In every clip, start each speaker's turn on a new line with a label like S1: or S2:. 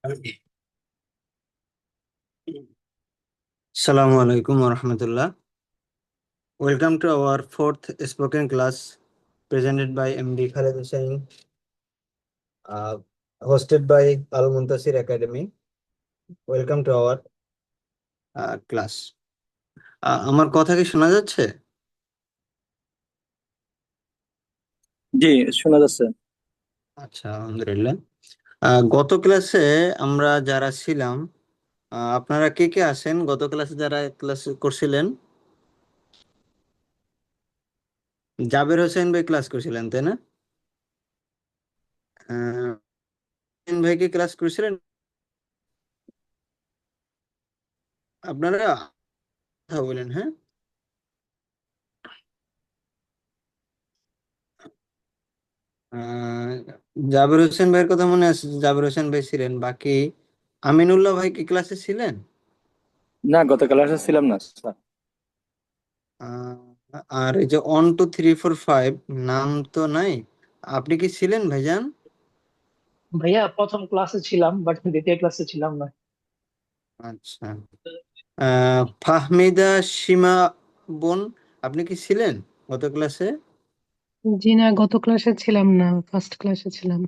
S1: Assalamu alaikum warahmatullah. Welcome to our fourth spoken class presented by MD Khaled Hussain, uh, hosted by Al Muntasir Academy. Welcome to our class. আমার কথা কি শোনা যাচ্ছে?
S2: জি, শোনা যাচ্ছে।
S1: আচ্ছা, আলহামদুলিল্লাহ। গত ক্লাসে আমরা যারা ছিলাম, আপনারা কে কে আছেন? গত ক্লাসে যারা ক্লাস করছিলেন, জাবের হোসেন ভাই ক্লাস করছিলেন, তাই না? হোসেন ভাই কি ক্লাস করছিলেন? আপনারা কথা বলেন, হ্যাঁ। আহ, জাবের হোসেন ভাইয়ের কথা মনে আছে, জাবের হোসেন ভাই ছিলেন। বাকি আমিনুল্লাহ ভাই কি ক্লাসে ছিলেন?
S2: না, গত ক্লাসে ছিলাম না স্যার।
S1: আহ, আর এই যে 1 2 3 4 5 নাম তো নাই, আপনি কি ছিলেন ভাইজান?
S3: ভাইয়া প্রথম ক্লাসে ছিলাম বাট দ্বিতীয় ক্লাসে ছিলাম না।
S1: আচ্ছা। ফাহমিদা সীমা বোন, আপনি কি ছিলেন গত ক্লাসে?
S4: জি না, গত ক্লাসে ছিলাম না, ফার্স্ট ক্লাসে ছিলাম।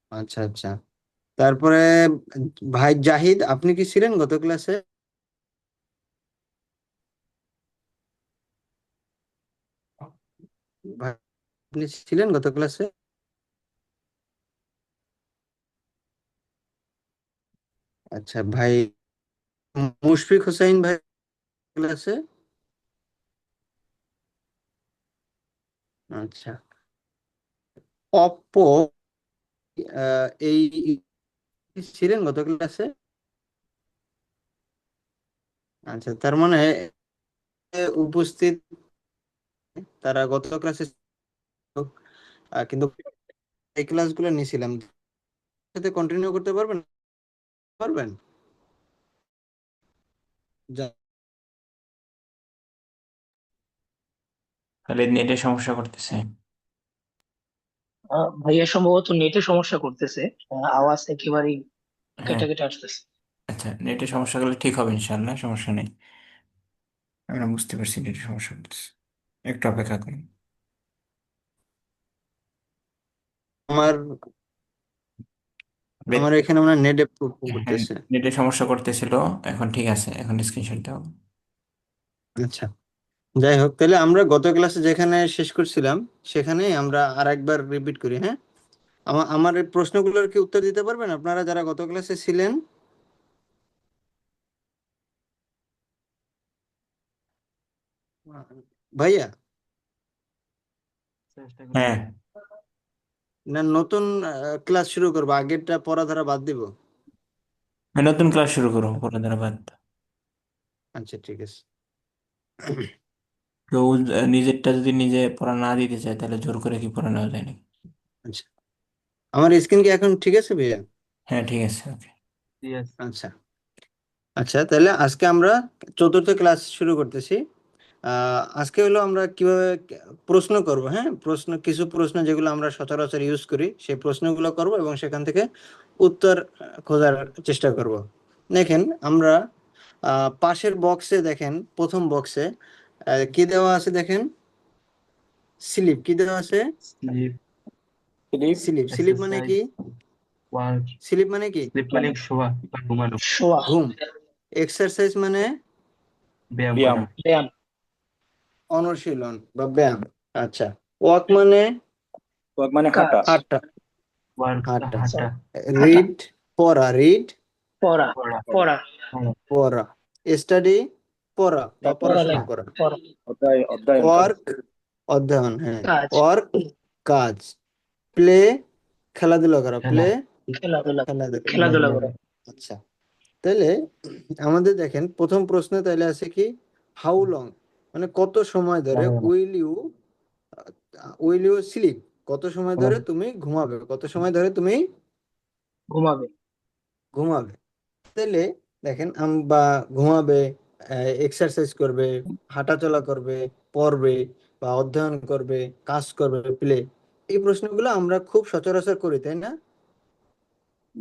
S1: আচ্ছা আচ্ছা। তারপরে ভাই জাহিদ, আপনি কি ছিলেন গত ক্লাসে? ভাই, আপনি ছিলেন গত ক্লাসে? আচ্ছা ভাই মুশফিক হোসাইন ভাই ক্লাসে? আচ্ছা। অপো, এই ছিলেন গত ক্লাসে? আচ্ছা, তার মানে উপস্থিত তারা গত ক্লাসে ছিল, কিন্তু এই ক্লাসগুলো নিয়েছিলাম, সাথে কন্টিনিউ করতে পারবেন? পারবেন? যা-
S5: খালি নেটের সমস্যা করতেছে।
S3: ভাইয়া সম্ভবত নেটে সমস্যা করতেছে। আওয়াজ একেবারেই
S5: হ্যাঁ,
S3: কেটে কেটে আসতেছে।
S5: আচ্ছা, নেটের সমস্যা করলে ঠিক হবে ইনশাল্লাহ, সমস্যা নেই। আমরা বুঝতে পারছি নেটের সমস্যা করতেছে, একটু অপেক্ষা করুন।
S1: আমার
S5: বে-
S1: আমার এখানে মানে নেটে
S5: হ্যাঁ,
S1: করতেছে।
S5: নেটের সমস্যা করতেছিল, এখন ঠিক আছে, এখন স্ক্রিনশট দাও।
S1: আচ্ছা, যাই হোক, তাহলে আমরা গত ক্লাসে যেখানে শেষ করছিলাম সেখানেই আমরা আর একবার রিপিট করি, হ্যাঁ। আমার এই প্রশ্নগুলোর কি উত্তর দিতে পারবেন আপনারা যারা গত ক্লাসে ছিলেন? ভাইয়া,
S5: হ্যাঁ,
S1: না নতুন ক্লাস শুরু করবো, আগেরটা পড়া ধরা বাদ দিব?
S5: নতুন ক্লাস শুরু করো, পরে দ্বারা বাদ।
S1: আচ্ছা, ঠিক আছে।
S5: কেউ নিজেরটা যদি নিজে পড়া না দিতে চায় তাহলে জোর করে কি পড়া নেওয়া যায় নাকি?
S1: আচ্ছা, আমার স্ক্রিন কি এখন ঠিক আছে ভাইয়া?
S5: হ্যাঁ, ঠিক আছে, ওকে।
S1: আচ্ছা আচ্ছা, তাহলে আজকে আমরা চতুর্থ ক্লাস শুরু করতেছি। আজকে হলো আমরা কিভাবে প্রশ্ন করব, হ্যাঁ। কিছু প্রশ্ন যেগুলো আমরা সচরাচর ইউজ করি সেই প্রশ্নগুলো করব এবং সেখান থেকে উত্তর খোঁজার চেষ্টা করব। দেখেন, আমরা পাশের বক্সে দেখেন, প্রথম বক্সে কি দেওয়া আছে দেখেন, স্লিপ কি দেওয়া আছে?
S2: স্লিপ,
S1: স্লিপ স্লিপ মানে কি?
S2: ওয়ার্ক,
S1: স্লিপ মানে কি?
S2: স্লিপ মানে শোয়া বা ঘুমানো,
S3: শোয়া,
S1: ঘুম। এক্সারসাইজ মানে
S2: ব্যায়াম
S5: ব্যায়াম।
S2: করা,
S3: ব্যায়াম,
S1: অনুশীলন বা ব্যায়াম। আচ্ছা, ওয়াক মানে
S5: ওয়াক মানে হাঁটা।
S3: কাজ,
S1: হাঁটা।
S2: ওয়ার্ক
S1: হাঁটা।
S2: হাঁটা,
S3: সরি, হাঁটা,
S1: রিড পড়া, রিড
S3: পড়া,
S2: পড়া,
S3: পড়া,
S1: পড়া। স্টাডি পড়া বা পড়াশোনা
S3: পড়ালেখা,
S1: করা।
S3: পড়া,
S5: অধ্যয়ন করা।
S1: ওয়ার্ক অধ্যয়ন, হ্যাঁ।
S3: কাজ,
S1: ওয়ার্ক কাজ। প্লে খেলাধুলা করা,
S2: খেলা,
S1: প্লে
S3: খেলাধুলা,
S1: খেলাধুলা।
S3: খেলাধুলা করা।
S1: আচ্ছা, তাহলে আমাদের দেখেন প্রথম প্রশ্ন তাহলে আছে কি, হাউ লং, মানে কত সময় ধরে উইল ইউ স্লিপ, কত সময় ধরে তুমি ঘুমাবে, কত সময় ধরে তুমি
S3: ঘুমাবে,
S1: ঘুমাবে। তাহলে দেখেন, বা ঘুমাবে, এক্সারসাইজ করবে, হাঁটাচলা করবে, পড়বে বা অধ্যয়ন করবে, কাজ করবে, প্লে, এই প্রশ্নগুলো আমরা খুব সচরাচর করি, তাই না?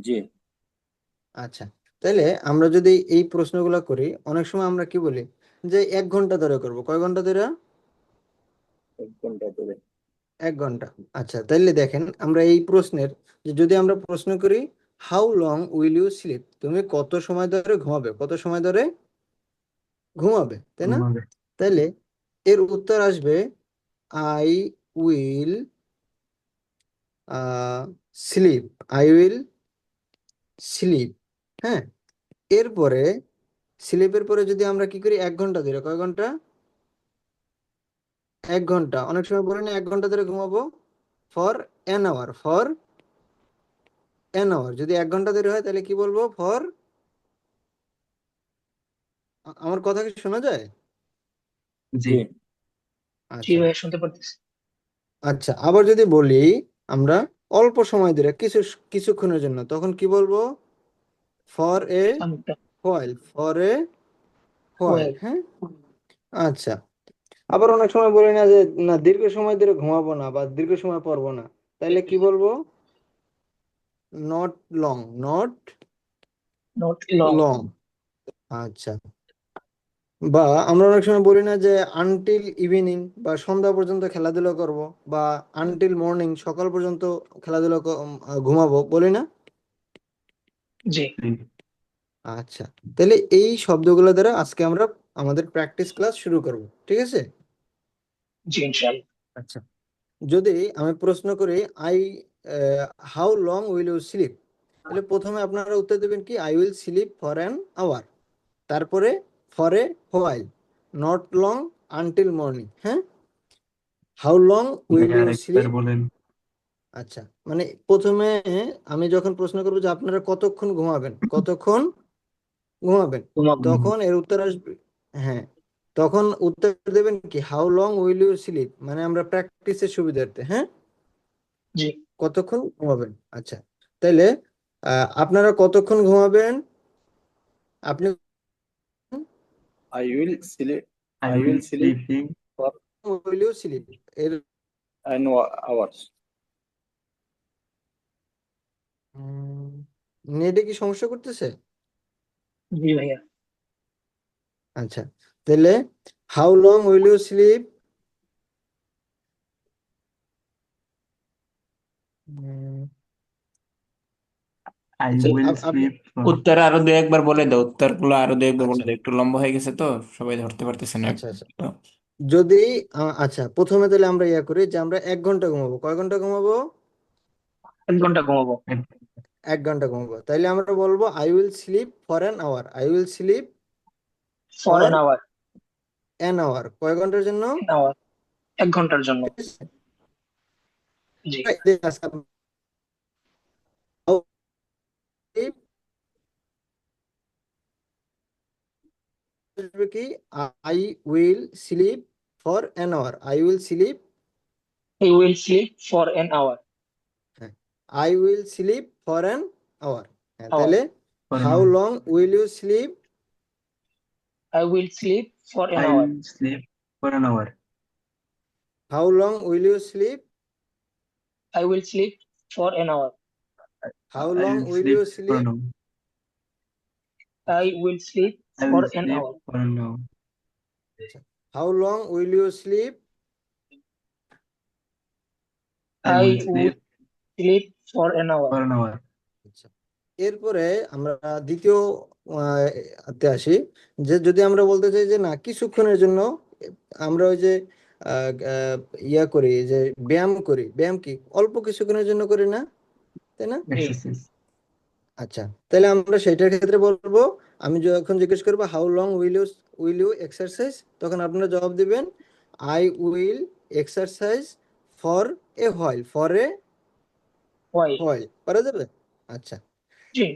S5: জি।
S1: আচ্ছা, তাহলে আমরা যদি এই প্রশ্নগুলো করি, অনেক সময় আমরা কি বলি যে 1 ঘন্টা ধরে করব। কয় ঘন্টা ধরে?
S6: 1 ঘন্টা ধরে।
S1: 1 ঘন্টা। আচ্ছা, তাহলে দেখেন আমরা এই প্রশ্নের যে যদি আমরা প্রশ্ন করি how long will you sleep, তুমি কত সময় ধরে ঘুমাবে, কত সময় ধরে ঘুমাবে, তাই না?
S2: ঘুমাবে।
S1: তাহলে এর উত্তর আসবে I will sleep, I will slip. হ্যাঁ, এরপরে স্লিপের পরে যদি আমরা কি করি 1 ঘন্টা ধরে, কয় ঘন্টা? 1 ঘন্টা। অনেক সময় বলি না 1 ঘন্টা ধরে ঘুমাবো, for an hour, for an hour. যদি 1 ঘন্টা ধরে হয় তাহলে কি বলবো? ফর, আমার কথা কি শোনা যায়?
S2: জি।
S6: জি।
S3: জি
S1: আচ্ছা
S3: ভাইয়া, শুনতে পারতেছি।
S1: আচ্ছা, আবার যদি বলি আমরা অল্প সময় ধরে কিছুক্ষণের জন্য, তখন কি বলবো? ফর এ
S3: সামটা
S1: while, for a while.
S3: Well.
S1: হ্যাঁ, আচ্ছা। আবার অনেক সময় বলি না যে না দীর্ঘ সময় ধরে ঘুমাবো না বা দীর্ঘ সময় পড়বো না, তাইলে কি বলবো? Not long, not
S3: not long.
S1: Long. আচ্ছা, বা আমরা অনেক সময় বলি না যে আনটিল ইভিনিং বা সন্ধ্যা পর্যন্ত খেলাধুলা করব, বা আনটিল মর্নিং সকাল পর্যন্ত খেলাধুলা ঘুমাবো, বলি না?
S3: জি
S2: জি।
S1: আচ্ছা, তাহলে এই শব্দগুলো দ্বারা আজকে আমরা আমাদের প্র্যাকটিস ক্লাস শুরু করব, ঠিক আছে?
S3: জি ইনশাআল্লাহ।
S1: আচ্ছা, যদি আমি প্রশ্ন করি I how long will you sleep, তাহলে প্রথমে আপনারা উত্তর দেবেন কি I will sleep for an hour, তারপরে for a while, not long, until morning. হ্যাঁ, হাউ লং উইল
S2: ভাইয়া
S1: ইউ
S2: আরেকবার
S1: স্লিপ।
S2: বলেন।
S1: আচ্ছা, মানে প্রথমে আমি যখন প্রশ্ন করবো যে আপনারা কতক্ষণ ঘুমাবেন, কতক্ষণ ঘুমাবেন,
S3: ঘুমাবো।
S1: তখন এর উত্তর আসবে, হ্যাঁ, তখন উত্তর দেবেন কি how long will you sleep, মানে আমরা প্র্যাকটিসের সুবিধার্থে। হ্যাঁ,
S3: জি
S1: কতক্ষণ ঘুমাবেন। আচ্ছা, তাইলে আপনারা কতক্ষণ ঘুমাবেন? আপনি
S6: I will sleep.
S2: I
S6: I
S2: will
S6: will sleep
S2: sleeping
S6: for
S1: will you sleep এর
S6: an hours.
S1: নেটে কি সমস্যা করতেছে?
S3: জি ভাইয়া।
S1: আচ্ছা, তাহলে how long will you sleep,
S2: I
S1: আচ্ছা
S2: উইল
S1: আপনি
S2: স্লিপ
S5: উত্তর আরো দু একবার বলে দাও, উত্তরগুলো আরো দু একবার বলে
S1: আচ্ছা
S5: দাও, একটু লম্বা হয়ে গেছে তো সবাই ধরতে পারতেছে না।
S1: আচ্ছা আচ্ছা, যদি আচ্ছা প্রথমে তাহলে আমরা ইয়া করি যে আমরা 1 ঘন্টা ঘুমাবো। কয় ঘন্টা ঘুমাবো?
S3: 1 ঘন্টা ঘুমাবো।
S1: 1 ঘন্টা ঘুমাবো। তাইলে আমরা বলবো I will sleep for an hour, I will sleep
S3: for
S1: for
S3: an hour.
S1: An hour. কয় ঘন্টার জন্য?
S3: আওয়ার 1 ঘন্টার জন্য। জি
S1: কি I will sleep for an hour, I will sleep,
S3: he will sleep for an hour.
S1: হ্যাঁ, I will sleep for an hour. হ্যাঁ,
S3: hour.
S1: তাহলে
S2: for
S1: how long will you sleep,
S3: I will sleep for an
S2: I
S3: hour.
S2: Will sleep for an hour.
S1: How long will you sleep,
S3: I will sleep for an hour.
S1: How
S2: I
S1: long
S2: will
S1: will
S2: sleep
S1: you
S2: for
S1: sleep,
S2: an hour.
S3: I will sleep
S2: I
S3: for
S2: will
S3: an
S2: sleep
S3: hour.
S2: For an hour.
S1: How long will you sleep,
S2: I
S3: I
S2: will
S3: will
S2: sleep
S3: sleep for an hour.
S2: For an hour.
S1: আচ্ছা, এরপরে আমরা দ্বিতীয় তে আসি, যে যদি আমরা বলতে চাই যে না কিছুক্ষণের জন্য আমরা ওই যে আহ, আহ, ইয়া করি যে ব্যায়াম করি, ব্যায়াম কি অল্প কিছুক্ষণের জন্য করি না, তাই না?
S3: জি
S2: এক্সারসাইজ।
S1: আচ্ছা, তাহলে আমরা সেটার ক্ষেত্রে বলবো, আমি যখন জিজ্ঞেস করবো how long will you exercise, তখন আপনারা জবাব দিবেন I will exercise for a while, for a
S3: why.
S1: While. পারা যাবে? আচ্ছা
S3: জি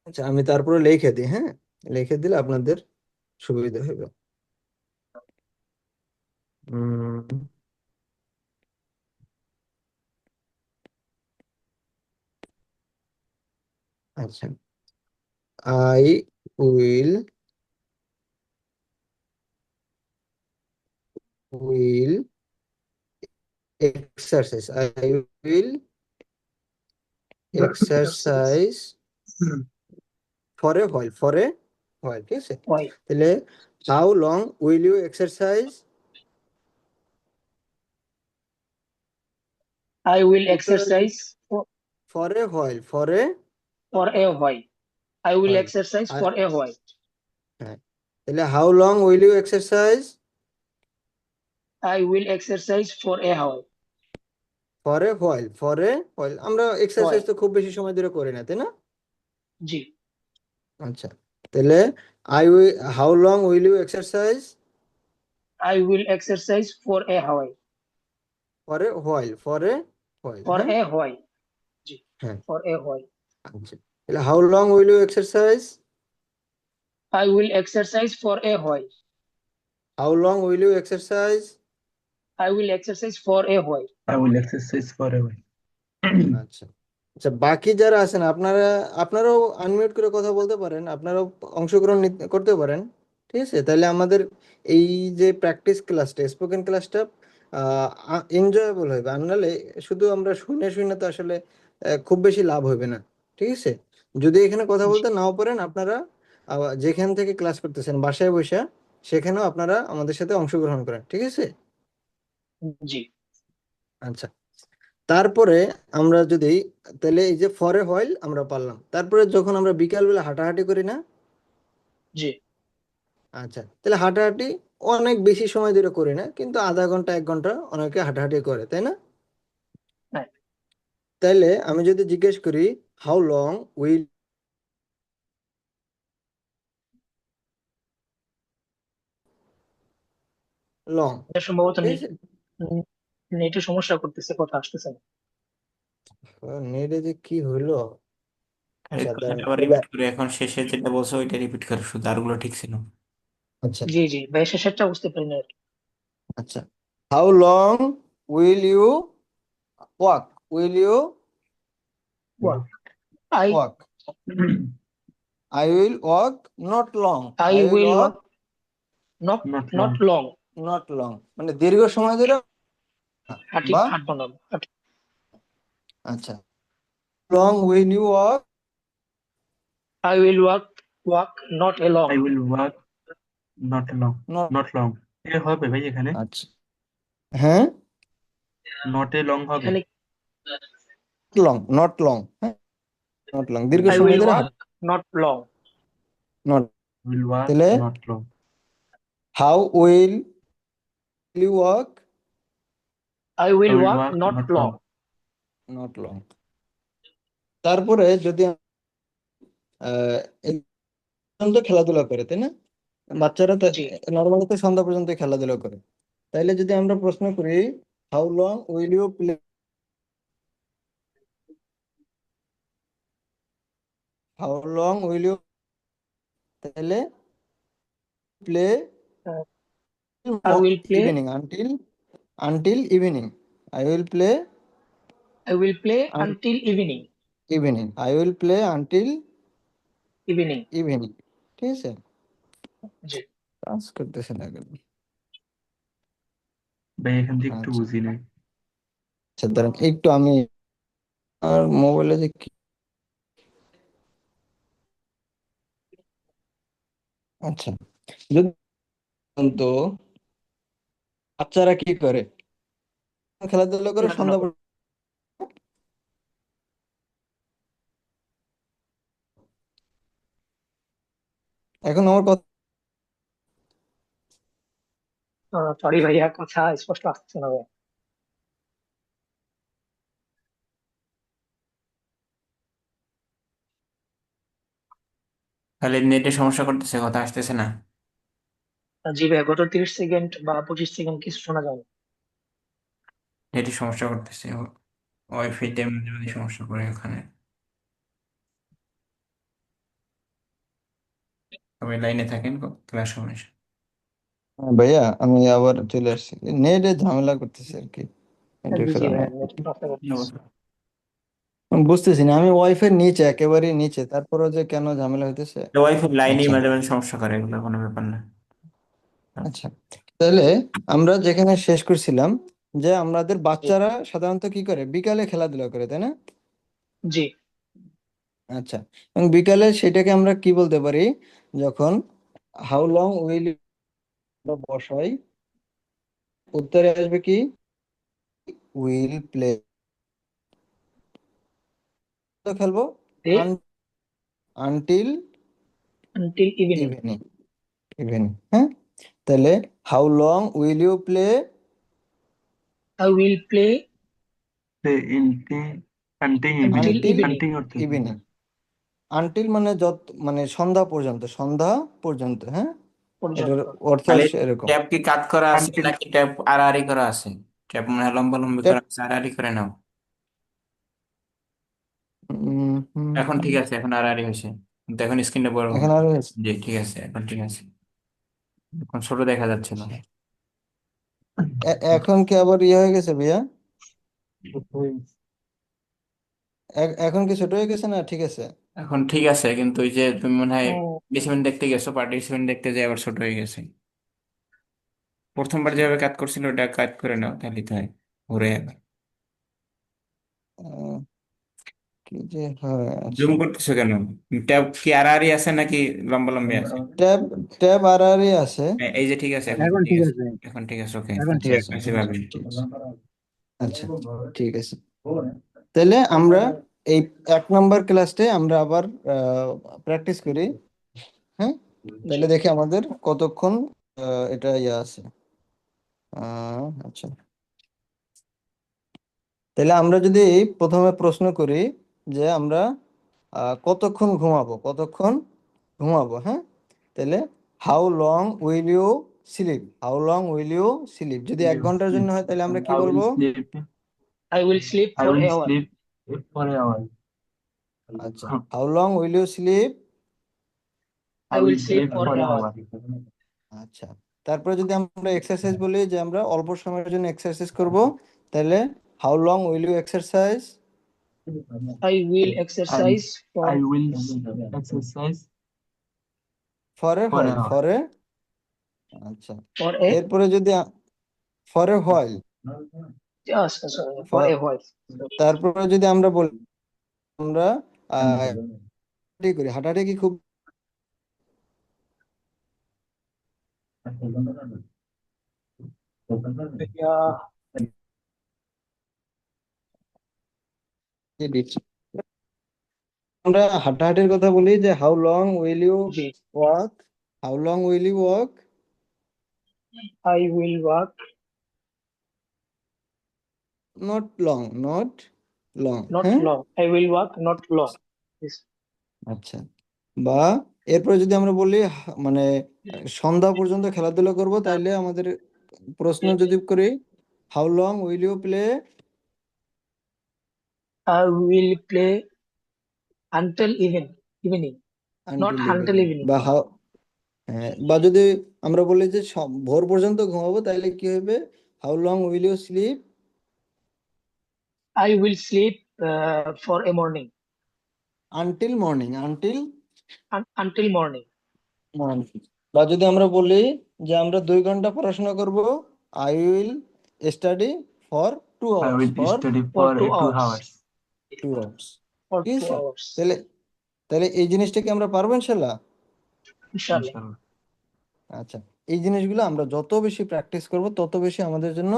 S1: আচ্ছা, আমি তারপরে লিখে দিই। হ্যাঁ, লিখে দিলে আপনাদের সুবিধা হবে। উম, আচ্ছা, I will will exercise, I will exercise ফরে হয়, ফরে হয়, ঠিক আছে।
S3: Why?
S1: তাহলে how long will you exercise,
S3: I will
S1: উত্তর
S3: exercise
S1: ফরে হয়, ফরে
S3: for a while. I will
S1: হয়।
S3: exercise
S1: R
S3: for a while.
S1: হ্যাঁ, তাহলে how long will you exercise,
S3: I will exercise for a while.
S1: ফরে হয়, ফরে হয়। আমরা এক্সারসাইজ
S3: While.
S1: তো খুব বেশি সময় ধরে করি না, তাই না?
S3: জি।
S1: আচ্ছা, তাহলে how long will you exercise,
S3: I will exercise for a while.
S1: ফরে হয়, ফরে হয়,
S3: For
S1: হ্যাঁ
S3: a while. জি।
S1: হ্যাঁ।
S3: For a while.
S1: আচ্ছা, তাহলে how long will you exercise,
S3: I will exercise for a while.
S1: How long will you exercise.
S3: I will exercise for a while.
S2: I will exercise forever.
S1: আচ্ছা আচ্ছা, বাকি যারা আছেন আপনারাও unmute করে কথা বলতে পারেন, আপনারাও অংশগ্রহণ করতে পারেন, ঠিক আছে। তাহলে আমাদের এই যে প্র্যাকটিস ক্লাসটা, স্পোকেন ক্লাসটা এনজয়েবল হবে। আর নাহলে শুধু আমরা শুনে শুনে তো আসলে খুব বেশি লাভ হবে না, ঠিক আছে। যদি এখানে কথা
S3: জি।
S1: বলতে নাও পারেন, আপনারা যেখান থেকে ক্লাস করতেছেন বাসায় বসে, সেখানেও আপনারা আমাদের সাথে অংশগ্রহণ করেন, ঠিক আছে।
S3: জি।
S1: আচ্ছা, তারপরে আমরা যদি, তাহলে এই যে ফরে হইল আমরা পারলাম, তারপরে যখন আমরা বিকালবেলা হাঁটাহাঁটি করি না,
S3: জি।
S1: আচ্ছা, তাহলে হাঁটাহাঁটি অনেক বেশি সময় ধরে করি না, কিন্তু আধা ঘন্টা 1 ঘন্টা অনেকে হাঁটাহাঁটি করে, তাই না?
S3: হ্যাঁ।
S1: তাইলে আমি যদি জিজ্ঞেস করি হাউ লং উইল লং,
S3: এটা সম্ভবত
S1: ঠিক আছে।
S3: নেটের সমস্যা করতেছে, কথা আসতেছে না।
S1: নেটে যে কি হইলো।
S5: আরে
S1: আচ্ছা
S5: কথাটা
S1: দাঁড়ান,
S5: আবার রিপিট করে, এখন শেষে যেটা বলছো ওইটা রিপিট করো শুধু, আরগুলো ঠিক ছিল।
S1: আচ্ছা
S3: জি জি ভাই, শেষেরটা বুঝতে পারি না আর কি।
S1: আচ্ছা, how long will you walk, will you
S3: Walk. I
S1: walk, I will walk not long,
S3: I
S1: I will
S3: will
S1: walk
S3: walk not
S2: Not
S3: not
S2: long.
S3: long.
S1: Not long, মানে দীর্ঘ সময় ধরে বা
S3: হাঁটবো না।
S1: আচ্ছা, long will you walk,
S3: I will walk not
S2: I
S3: along.
S2: will walk not long.
S1: Not,
S2: Not long. এ হবে ভাই এখানে?
S1: আচ্ছা হ্যাঁ,
S2: Not a long হবে?
S3: এখানে
S1: লং, নট লং, হ্যাঁ নট লং, দীর্ঘ
S3: I
S1: সময়
S3: will
S1: ধরে
S3: walk not long.
S1: Not.
S2: Will walk
S1: তাহলে
S2: not long.
S1: How will you walk,
S3: I
S2: I
S3: will
S2: will
S3: walk
S2: walk
S3: not
S2: not
S3: long.
S2: long.
S1: Not long. তারপরে যদি এই পর্যন্ত খেলাধুলা করে, তাই না? বাচ্চারা
S3: জি।
S1: নর্মালি তো সন্ধ্যা পর্যন্ত খেলাধুলা করে। তাইলে যদি আমরা প্রশ্ন করি how long will you play, how long will you, তাহলে play
S3: Uh, I will play
S1: evening, until evening, I will play
S3: until evening.
S1: Evening, I will play until
S3: Evening.
S1: Evening, ঠিক আছে।
S3: জি।
S1: কাজ করতেছে না কেন?
S2: ভাই এখান থেকে একটু
S1: আচ্ছা
S2: বুঝি নাই।
S1: আচ্ছা, দাঁড়ান একটু আমি আর মোবাইলে যে আচ্ছা, যদি তো বাচ্চারা কি করে, খেলাধুলা করে
S3: খেলাধুলা
S1: সন্ধ্যা
S3: করো।
S1: এখন আমার কথা
S3: সরি ভাইয়া, কথা স্পষ্ট আসছে না ভাইয়া।
S5: তাহলে নেটে সমস্যা করতেছে, কথা আসতেছে না।
S3: জি ভাইয়া, গত 30 সেকেন্ড বা 25 সেকেন্ড কিছু শোনা যায় না।
S5: নেটে সমস্যা করতেছে, ওয়াইফাইতে মাঝে মাঝে সমস্যা করে ওখানে। সবাই লাইনে থাকেন, ক্লাস সমস্যা।
S1: ভাইয়া আমি আবার চলে আসছি, নেটে ঝামেলা করতেছে আর কি,
S3: জি জি
S1: ফেরানো।
S3: ভাইয়া, নেট নষ্ট
S5: কি
S3: করতেছে।
S5: অবস্থা?
S1: আমি বুঝতেছি না, আমি ওয়াইফাই নিচে, একেবারে নিচে, তারপরে যে কেন ঝামেলা হইতেছে।
S5: ওয়াইফাই লাইনেই
S1: আচ্ছা
S5: মাঝে মাঝে সমস্যা করে, এগুলো কোনো ব্যাপার না।
S1: আচ্ছা, তাহলে আমরা যেখানে শেষ করছিলাম যে আমাদের
S3: জি।
S1: বাচ্চারা সাধারণত কি করে, বিকালে খেলাধুলা করে, তাই না?
S3: জি।
S1: আচ্ছা, এবং বিকালে সেটাকে আমরা কি বলতে পারি, যখন হাউ লং উইল বসাই, উত্তরে আসবে কি উইল প্লে, খেলবো
S3: Play
S1: until
S3: until evening.
S1: Evening, হ্যাঁ, তাহলে how long will you play
S3: I will play
S2: Play until evening.
S3: until
S1: until
S3: evening.
S2: Until করতে হবে।
S1: ইভিনিং। আনটিল মানে মানে সন্ধ্যা পর্যন্ত, হ্যাঁ, এটার
S3: পর্যন্ত।
S1: অর্থ
S5: তাহলে
S1: আসছে এরকম।
S5: ট্যাব কি কাট করা আছে
S2: Until
S5: নাকি ট্যাব আড়াআড়ি করা আছে? ট্যাব মনে হয় লম্বা লম্বি
S1: ট্যাপ
S5: করা আছে, আড়াআড়ি করে নাও।
S1: উম, হুম,
S5: এখন ঠিক
S1: হুম।
S5: আছে, এখন আড়াআড়ি হয়েছে, কিন্তু এখন স্ক্রিনটা বড়
S1: এখন
S5: হবে।
S1: আরো
S5: জি ঠিক আছে, এখন ঠিক আছে, এখন ছোট দেখা যাচ্ছে না।
S1: এখন কি আবার ইয়ে হয়ে গেছে ভাইয়া? এখন কি ছোট হয়ে গেছে না ঠিক আছে?
S5: এখন ঠিক আছে, কিন্তু ওই যে তুমি মনে হয়
S3: ও,
S5: পার্টিসিপেন্ট দেখতে গেছো, পার্টিসিপেন্ট দেখতে যে আবার ছোট হয়ে গেছে। প্রথমবার যেভাবে কাজ করছিল ওটা কাজ করে নাও, তাহলে তো হয়, ঘুরে যাবে।
S1: আহ, কি যে হয়,
S5: জুম
S1: আচ্ছা।
S5: করতেছো কেন? ট্যাব কি আড়াআড়ি আছে নাকি লম্বা লম্বি আছে?
S1: ট্যাব ট্যাব আর আছে।
S5: এই যে ঠিক আছে, এখন
S7: এখন
S5: ঠিক
S7: ঠিক
S5: আছে,
S7: আছে,
S5: এখন ঠিক আছে, ওকে,
S7: এখন ঠিক
S1: আচ্ছা
S7: আছে।
S5: আছে ভাবে।
S1: ঠিক আছে, আচ্ছা ঠিক আছে। তাহলে আমরা এই 1 নম্বর ক্লাসে আমরা আবার প্র্যাকটিস করি, হ্যাঁ,
S3: জি।
S1: তাহলে দেখি আমাদের কতক্ষণ এটা ইয়ে আছে। আচ্ছা, তাহলে আমরা যদি প্রথমে প্রশ্ন করি যে আমরা কতক্ষণ ঘুমাবো, হ্যাঁ, তাহলে how long will you sleep, যদি 1 ঘন্টার জন্য হয় তাহলে আমরা কি
S2: I will
S1: বলবো?
S2: sleep.
S3: I will sleep
S2: I
S3: for
S2: will
S3: an hour.
S2: sleep for an hour.
S1: আচ্ছা, how long will you sleep,
S3: I
S2: I
S3: will
S2: will
S3: sleep
S2: sleep
S3: for
S2: for
S3: an
S2: an
S3: hour.
S2: hour.
S1: আচ্ছা, তারপরে যদি আমরা exercise বলি যে আমরা অল্প সময়ের জন্য এক্সারসাইজ করব, তাহলে how long will you exercise
S3: I will
S2: I
S3: exercise
S2: I
S3: for
S2: will exercise
S1: for a
S2: for an
S1: while,
S2: hour.
S1: আচ্ছা,
S3: for a
S1: এরপরে যদি for a while,
S3: sorry, for a while.
S1: তারপরে যদি আমরা বলি আমরা হাঁটাহাঁটি কি খুব
S3: Yeah,
S1: দিচ্ছি, আমরা হাঁটাহাঁটির কথা বলি যে
S3: জি।
S1: Walk how long will you walk,
S3: I will walk,
S1: not long,
S3: not
S1: হ্যাঁ,
S3: long. I will walk, not long. Yes.
S1: আচ্ছা, বা এরপরে যদি আমরা বলি মানে সন্ধ্যা পর্যন্ত খেলাধুলা করব, তাইলে আমাদের প্রশ্ন যদি করি how long will you play
S3: I will play until evening, not
S1: until
S3: until
S1: evening,
S3: evening.
S1: বা হ্যাঁ, বা যদি আমরা বলি যে ভোর পর্যন্ত ঘুমাবো, তাহলে কি হবে, how long will you sleep
S3: I will sleep for a morning,
S1: আনটিল মর্নিং,
S3: until morning.
S1: বা যদি আমরা বলি যে আমরা 2 ঘন্টা পড়াশোনা করব, I will study for two
S2: I
S1: hours
S2: will
S1: for
S2: study
S3: For
S2: for
S3: 2 hours.
S2: 2 hours.
S1: 2 hours,
S3: For
S1: ঠিক
S3: two
S1: আছে।
S3: hours.
S1: তাহলে তাহলে এই জিনিসটা কি আমরা পারবো ইনশাল্লাহ?
S3: Inshallah.
S2: Inshallah.
S1: আচ্ছা, এই জিনিসগুলো আমরা যত বেশি প্র্যাকটিস করব তত বেশি আমাদের জন্য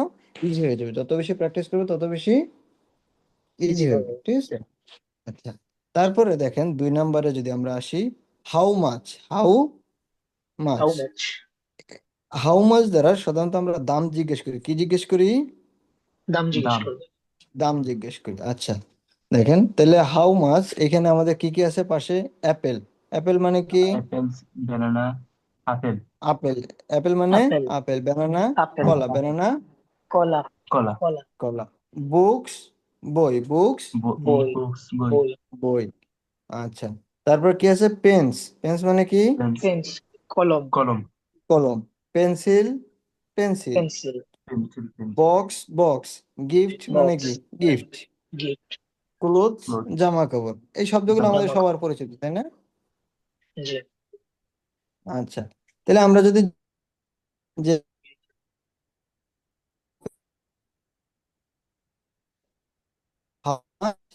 S1: ইজি হয়ে যাবে, যত বেশি প্র্যাকটিস করবো তত বেশি ইজি
S3: Easy
S1: হবে,
S3: হবে।
S1: ঠিক আছে। আচ্ছা, তারপরে দেখেন 2 নম্বরে যদি আমরা আসি, how much
S3: How
S1: much
S3: much?
S1: How much দ্বারা সাধারণত আমরা দাম জিজ্ঞেস করি, কি জিজ্ঞেস করি?
S3: দাম জিজ্ঞেস
S2: Dam.
S3: করবে।
S1: দাম জিজ্ঞেস করি। আচ্ছা, দেখেন তাহলে হাউ মাচ, এখানে আমাদের কি কি আছে পাশে? অ্যাপেল, মানে কি?
S2: Apples, banana, apple,
S1: আপেল, মানে
S3: আপেল,
S1: আপেল, ব্যানানা
S3: আপেল,
S1: কলা,
S3: কলা,
S2: cola,
S3: কলা,
S1: কলা, বুকস বই,
S3: বই,
S2: books, boy,
S3: বই,
S1: বই। আচ্ছা, তারপর কি আছে? পেন্স মানে কি?
S2: pens,
S3: পেন্স, কলম,
S2: column,
S1: কলম, pencil, pencil,
S3: pencil,
S2: pencil,
S1: box, gift মানে
S3: বক্স,
S1: কি? গিফট,
S3: গিফট,
S1: ক্লোথস
S2: cloth,
S1: জামা কাপড়, এই শব্দগুলো
S2: জামা
S1: আমাদের
S3: জামা
S1: সবার
S3: কাপড়।
S1: পরিচিত, তাই না?
S3: জি।
S1: আচ্ছা, তাহলে আমরা যদি যে how much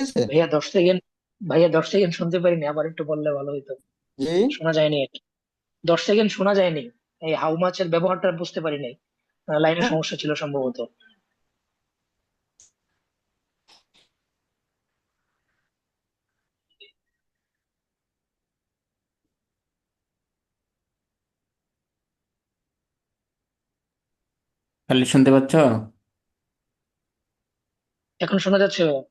S1: আছে?
S3: ভাইয়া 10 সেকেন্ড শুনতে পারিনি, আবার একটু বললে ভালো হতো।
S1: জি,
S3: শোনা যায়নি আর কি। 10 সেকেন্ড শোনা যায়নি। এই হাউ মাচ এর ব্যবহারটা বুঝতে পারি নাই। লাইনের সমস্যা ছিল সম্ভবত।
S5: খালি শুনতে পাচ্ছ?
S3: এখন শোনা যাচ্ছে ভাইয়া?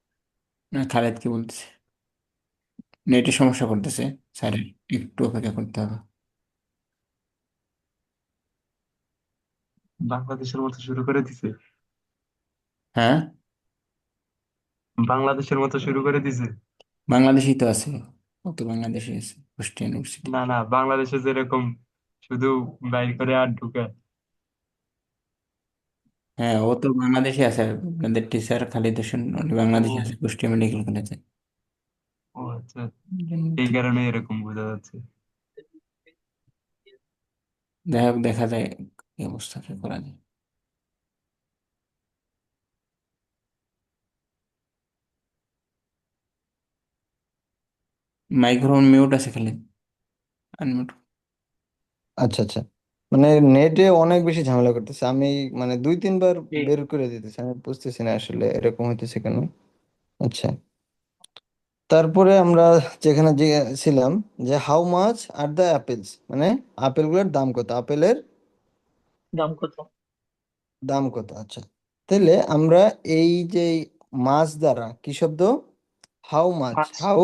S5: না, খালেদ কি বলতেছে? নেটের সমস্যা করতেছে স্যারের, একটু অপেক্ষা করতে হবে।
S2: বাংলাদেশের মতো শুরু করে দিছে।
S5: হ্যাঁ,
S2: বাংলাদেশের মতো শুরু করে দিছে।
S5: বাংলাদেশেই তো আছে, ও তো বাংলাদেশে আছে, কুষ্টিয়া ইউনিভার্সিটি।
S2: না না, বাংলাদেশে যেরকম শুধু বাইর করে আর ঢুকে।
S5: হ্যাঁ, ও তো বাংলাদেশে আছে, আপনাদের টিচার খালিদ হোসেন উনি বাংলাদেশে আছে,
S2: ও
S5: কুষ্টিয়া মেডিকেল কলেজে।
S2: ও আচ্ছা, এই কারণে এরকম বোঝা যাচ্ছে।
S5: দেখা যায় কি অবস্থা, কি করা যায়। মাইক্রোফোন মিউট আছে খালিদ, আনমিউট।
S1: আচ্ছা আচ্ছা। মানে নেটে অনেক বেশি ঝামেলা করতেছে, আমি মানে 2-3 বার
S3: জি।
S1: বের করে দিতেছি, আমি বুঝতেছি না আসলে এরকম হইতেছে কেন। আচ্ছা, তারপরে আমরা যেখানে যে ছিলাম, যে how much are the apples, মানে আপেলগুলোর দাম কত, আপেলের
S3: দাম কত?
S1: দাম কত। আচ্ছা, তাহলে আমরা এই যে মাছ দ্বারা কি শব্দ, হাউ মাচ,
S3: মাছ।
S1: হাউ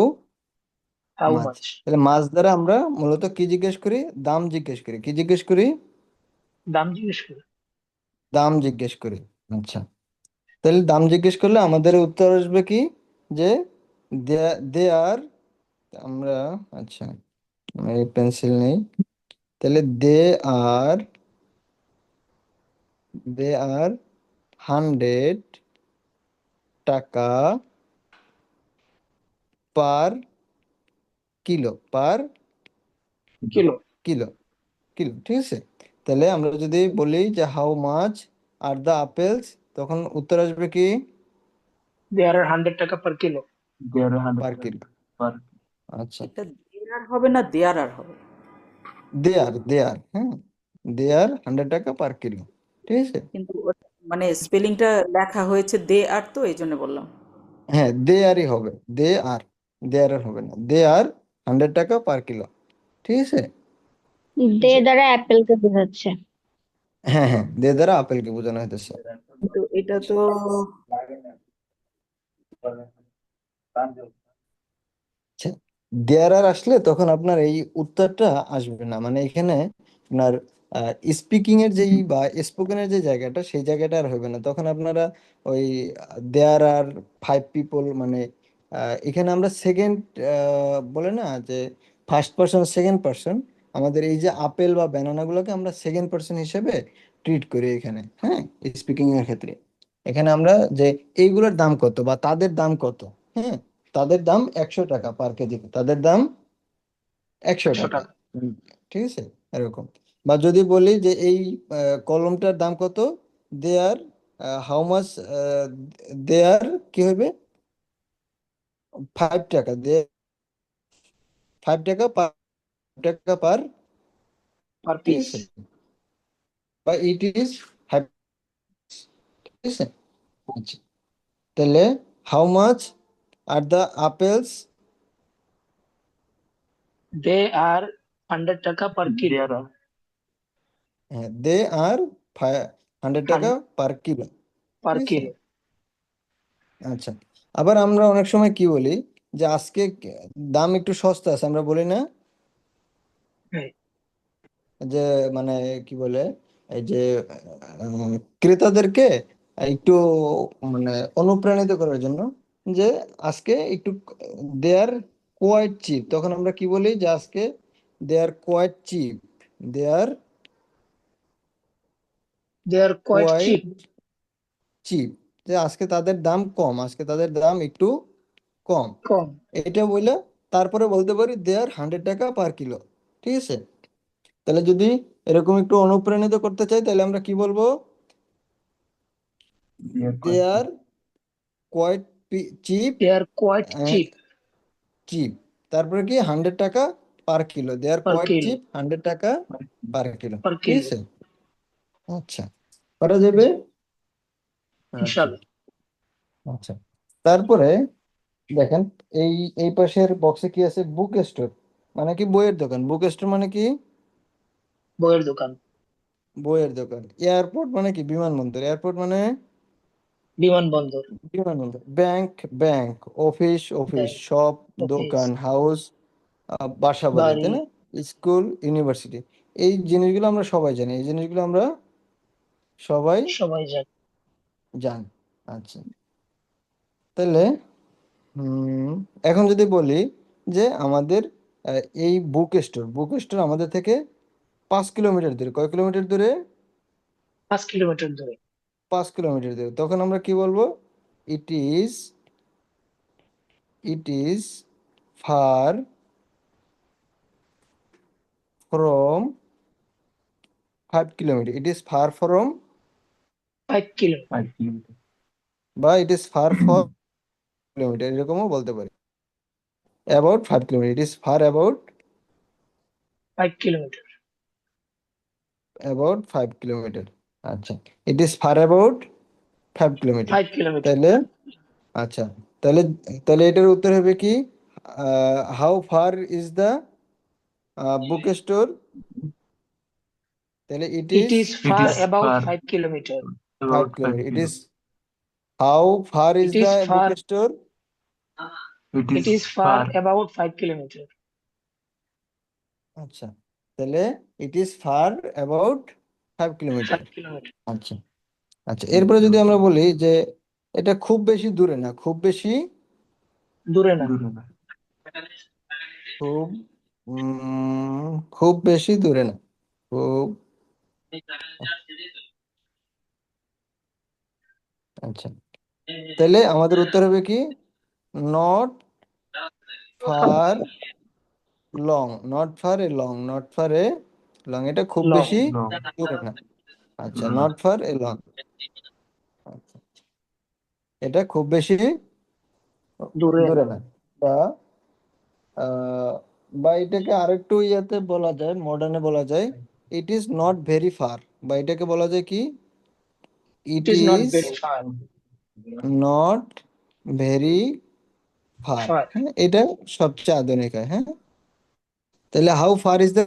S3: হাউ
S1: মাছ,
S3: মাচ।
S1: তাহলে মাছ দ্বারা আমরা মূলত কি জিজ্ঞেস করি, দাম জিজ্ঞেস করি, কি জিজ্ঞেস করি,
S3: দাম জিজ্ঞেস করি।
S1: দাম জিজ্ঞেস করি। আচ্ছা, তাহলে দাম জিজ্ঞেস করলে আমাদের উত্তর আসবে কি, যে দে আর, আমরা, আচ্ছা এই পেন্সিল নেই, তাহলে আর দে আর 100 টাকা per kilo, per
S3: kilo.
S1: Kilo, kilo, ঠিক আছে। তাহলে আমরা যদি বলি যে how much are the apples, তখন উত্তর আসবে কি,
S3: দেয়ার আর 100 টাকা পার কিলো।
S2: দেড়
S1: পার
S2: 100
S1: কিলো।
S2: পার।
S1: আচ্ছা,
S7: এটা দেয়ার হবে না দেয়ার আর হবে?
S1: দে আর, হ্যাঁ, দে আর 100 টাকা পার কিলো, ঠিক আছে।
S7: কিন্তু মানে স্পেলিংটা লেখা হয়েছে দে আর, তো এই জন্য বললাম।
S1: হ্যাঁ, দে হবে, দে আর হবে না, দে আর 100 টাকা পার কিলো, ঠিক আছে।
S8: দে
S3: জি।
S8: দ্বারা অ্যাপেলকে বোঝাচ্ছে।
S1: হ্যাঁ হ্যাঁ, দে দ্বারা আপেলকে বোঝানো হইতেছে।
S7: কিন্তু এটা তো
S1: আচ্ছা, দেয়ার আর আসলে তখন আপনার এই উত্তরটা আসবে না, মানে এখানে আপনার স্পিকিং এর যেই বা স্পোকেনের যে জায়গাটা, সেই জায়গাটা আর হবে না, তখন আপনারা ওই দেয়ার আর 5 পিপল, মানে এখানে আমরা সেকেন্ড বলে না, যে ফার্স্ট পার্সন সেকেন্ড পার্সন, আমাদের এই যে আপেল বা ব্যানানাগুলোকে আমরা সেকেন্ড পার্সন হিসেবে ট্রিট করি এখানে, হ্যাঁ, স্পিকিং এর ক্ষেত্রে। এখানে আমরা যে এইগুলোর দাম কত বা তাদের দাম কত, হ্যাঁ, তাদের দাম 100 টাকা পার কেজি, তাদের দাম 100
S3: 100
S1: টাকা।
S3: টাকা
S1: হুম, ঠিক আছে, এরকম। বা যদি বলি যে এই কলমটার দাম কত, দেয়ার হাউ মাচ, দেয়ার কি হবে, 5 টাকা, 5 টাকা পার, টাকা পার,
S3: পার
S1: ঠিক
S3: পিস।
S1: আছে, বা ইট ইজ 5, ঠিক আছে। আচ্ছা, তাহলে how much are the apples,
S3: they are 100 টাকা পার কিলো।
S2: দেড়
S1: হ্যাঁ, দে আর 100 টাকা পার কিলো,
S3: পার
S1: ঠিক আছে।
S3: কিলো।
S1: আচ্ছা, আবার আমরা অনেক সময় কি বলি, যে আজকে দাম একটু সস্তা আছে, আমরা বলি না,
S3: হ্যাঁ।
S1: যে মানে কি বলে, এই যে ক্রেতাদেরকে একটু মানে অনুপ্রাণিত করার জন্য, যে আজকে একটু দেয়ার কোয়াইট চিপ, তখন আমরা কি বলি, যে আজকে there quite cheap, there
S3: they are quite cheap.
S1: Quite cheap, যে আজকে তাদের দাম কম, আজকে তাদের দাম একটু কম,
S3: কম।
S1: এটা বলে তারপরে বলতে পারি দেয়ার 100 টাকা পার কিলো, ঠিক আছে। তাহলে যদি এরকম একটু অনুপ্রাণিত করতে চাই, তাহলে আমরা কি বলবো,
S2: দেড়
S1: there quite cheap
S3: They are quite cheap
S1: cheap, তারপরে কি 100 টাকা per kilo, they are
S3: per
S1: quite
S3: kilo.
S1: Cheap 100 টাকা পার কিলো,
S3: Per
S1: ঠিক
S3: kilo.
S1: আছে? আচ্ছা, করা যাবে। আচ্ছা
S3: Inshallah.
S1: আচ্ছা, তারপরে দেখেন এই এই পাশের বক্সে কি আছে, বুক স্টোর মানে কি বইয়ের দোকান, বুক স্টোর মানে কি
S3: বইয়ের দোকান,
S1: বইয়ের দোকান, এয়ারপোর্ট মানে কি বিমানবন্দর, এয়ারপোর্ট মানে
S3: বিমানবন্দর,
S1: বিমানবন্দর, bank bank, office office,
S3: bank,
S1: shop
S3: office,
S1: দোকান, হাউস বাসা বাড়ি,
S3: বাড়ি,
S1: তাই না? স্কুল ইউনিভার্সিটি, এই জিনিসগুলো আমরা সবাই জানি, এই জিনিসগুলো আমরা সবাই
S3: সবাই জানে।
S1: জানি। আচ্ছা, তাহলে এখন যদি বলি যে আমাদের এই বুক স্টোর আমাদের থেকে 5 কিলোমিটার দূরে, কয় কিলোমিটার দূরে?
S3: 5 কিলোমিটার দূরে।
S1: 5 কিলোমিটার দূরে, তখন আমরা কি বলবো? It is far from 5 kilometre, it is far from
S3: 5 kilometre,
S2: 5 kilometre.
S1: বা it is far for kilometre, এরকমও বলতে পারি। About 5 kilometre, it is far about
S3: 5 kilometre,
S1: 5 kilometre. আচ্ছা, it is far about 5 kilometre.
S3: 5 kilometre.
S1: তাহলে আচ্ছা, তাহলে তাহলে এটার উত্তর হবে কি, how far is the book store? তাহলে it
S3: It
S1: is
S3: is far
S2: is
S3: about
S2: far
S3: 5 kilometer.
S1: 5 kilometre.
S2: about 5
S1: it is
S2: kilometers.
S1: How far is
S3: It is
S1: the book
S3: far.
S1: Store?
S2: It
S3: It
S2: is
S3: is far about 5 kilometer.
S1: আচ্ছা, তাহলে ইট is far about 5 kilometre.
S3: 5 kilometer.
S1: আচ্ছা আচ্ছা, এরপরে যদি আমরা বলি যে এটা খুব বেশি দূরে না, খুব বেশি
S3: দূরে না।
S2: দূরে না।
S1: খুব খুব বেশি দূরে না, খুব আচ্ছা, তাহলে আমাদের উত্তর হবে কি, not far long, not far a long, not far a long, এটা খুব
S3: Long.
S1: বেশি
S2: Long.
S1: দূরে না। আচ্ছা,
S2: দূরে না।
S1: নট ফার এ লং, আচ্ছা, এটা খুব বেশি
S3: দূরে
S1: দূরে
S3: না।
S1: না, বা আহ, বা এটাকে আরেকটু ইয়াতে বলা যায়, মডার্নে বলা যায়, it is not very far, বা এটাকে বলা যায় কি, it
S3: It is not
S1: is
S3: very far.
S1: Not very far.
S3: Far.
S1: হ্যাঁ, এটা সবচেয়ে আধুনিক হয়। হ্যাঁ, তাহলে how far is the,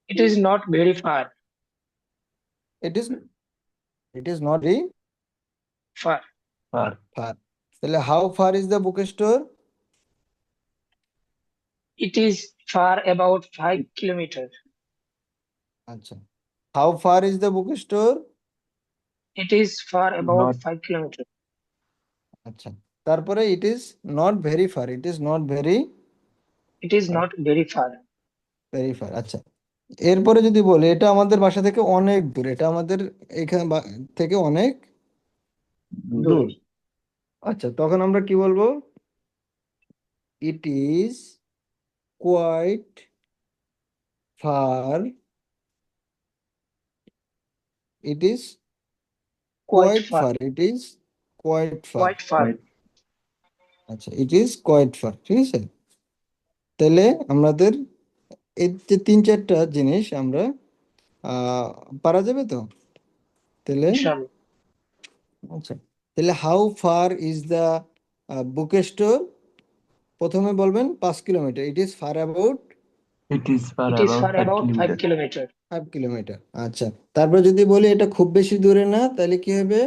S3: It is not very far.
S1: It is not very
S3: Far.
S2: Far.
S1: Far. তাহলে how far is the book store?
S3: It is far about 5 kilometer.
S1: আচ্ছা, how far is the book store?
S3: It is far about
S2: Not
S3: 5 kilometer.
S1: আচ্ছা, তারপরে it is not very far, it is not very
S3: It is not very far.
S1: Far. আচ্ছা, এরপরে যদি বলি এটা আমাদের বাসা থেকে অনেক দূর, এটা আমাদের এখানে থেকে অনেক
S3: দূরে।
S1: দূর। আচ্ছা, তখন আমরা কি বলবো? It is quite far, it is
S3: Quite
S1: quite
S3: far.
S1: Far, it is quite far.
S3: Quite far.
S2: quite.
S1: আচ্ছা, ইট ইজ কোয়াইট ফার, ঠিক আছে? তাহলে আমাদের এই যে 3-4টা জিনিস আমরা পারা যাবে তো? তাহলে
S3: Inshallah.
S1: আচ্ছা, তাহলে how far is the book store? প্রথমে বলবেন 5 kilometre, it is far about
S2: It is far
S3: It is
S2: about
S3: far
S2: 5
S3: about 5
S2: kilometers.
S3: kilometer.
S1: 5 kilometre. আচ্ছা, তারপর যদি বলি এটা খুব বেশি দূরে না, তাহলে কি হবে?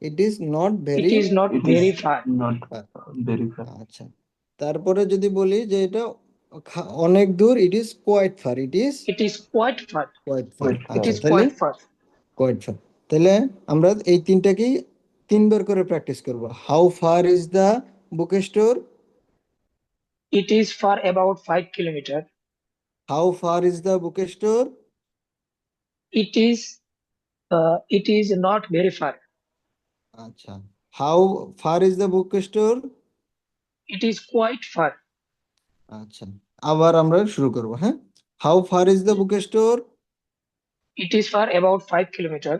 S1: It is not
S3: It
S1: very
S3: is not
S2: It
S3: very
S2: is
S3: far.
S2: not
S1: far.
S2: very far.
S1: আচ্ছা, তারপরে যদি বলি যে এটা অনেক দূর, it is quite far, it is
S3: It is quite far.
S1: Quite far.
S2: Quite
S3: It
S2: far.
S1: আচ্ছা,
S3: is
S1: তাহলে
S3: quite far.
S1: Quite far. তাহলে আমরা এই তিনটাকেই 3বার করে প্র্যাকটিস করব। How far is the book store?
S3: It is far about 5 kilometer.
S1: How far is the book store?
S3: It is not very far.
S1: আচ্ছা, how far is the book store?
S3: It is quite far.
S1: আচ্ছা, আবার আমরা শুরু করব। হ্যাঁ, how far is the book store?
S3: It is far about 5 kilometer.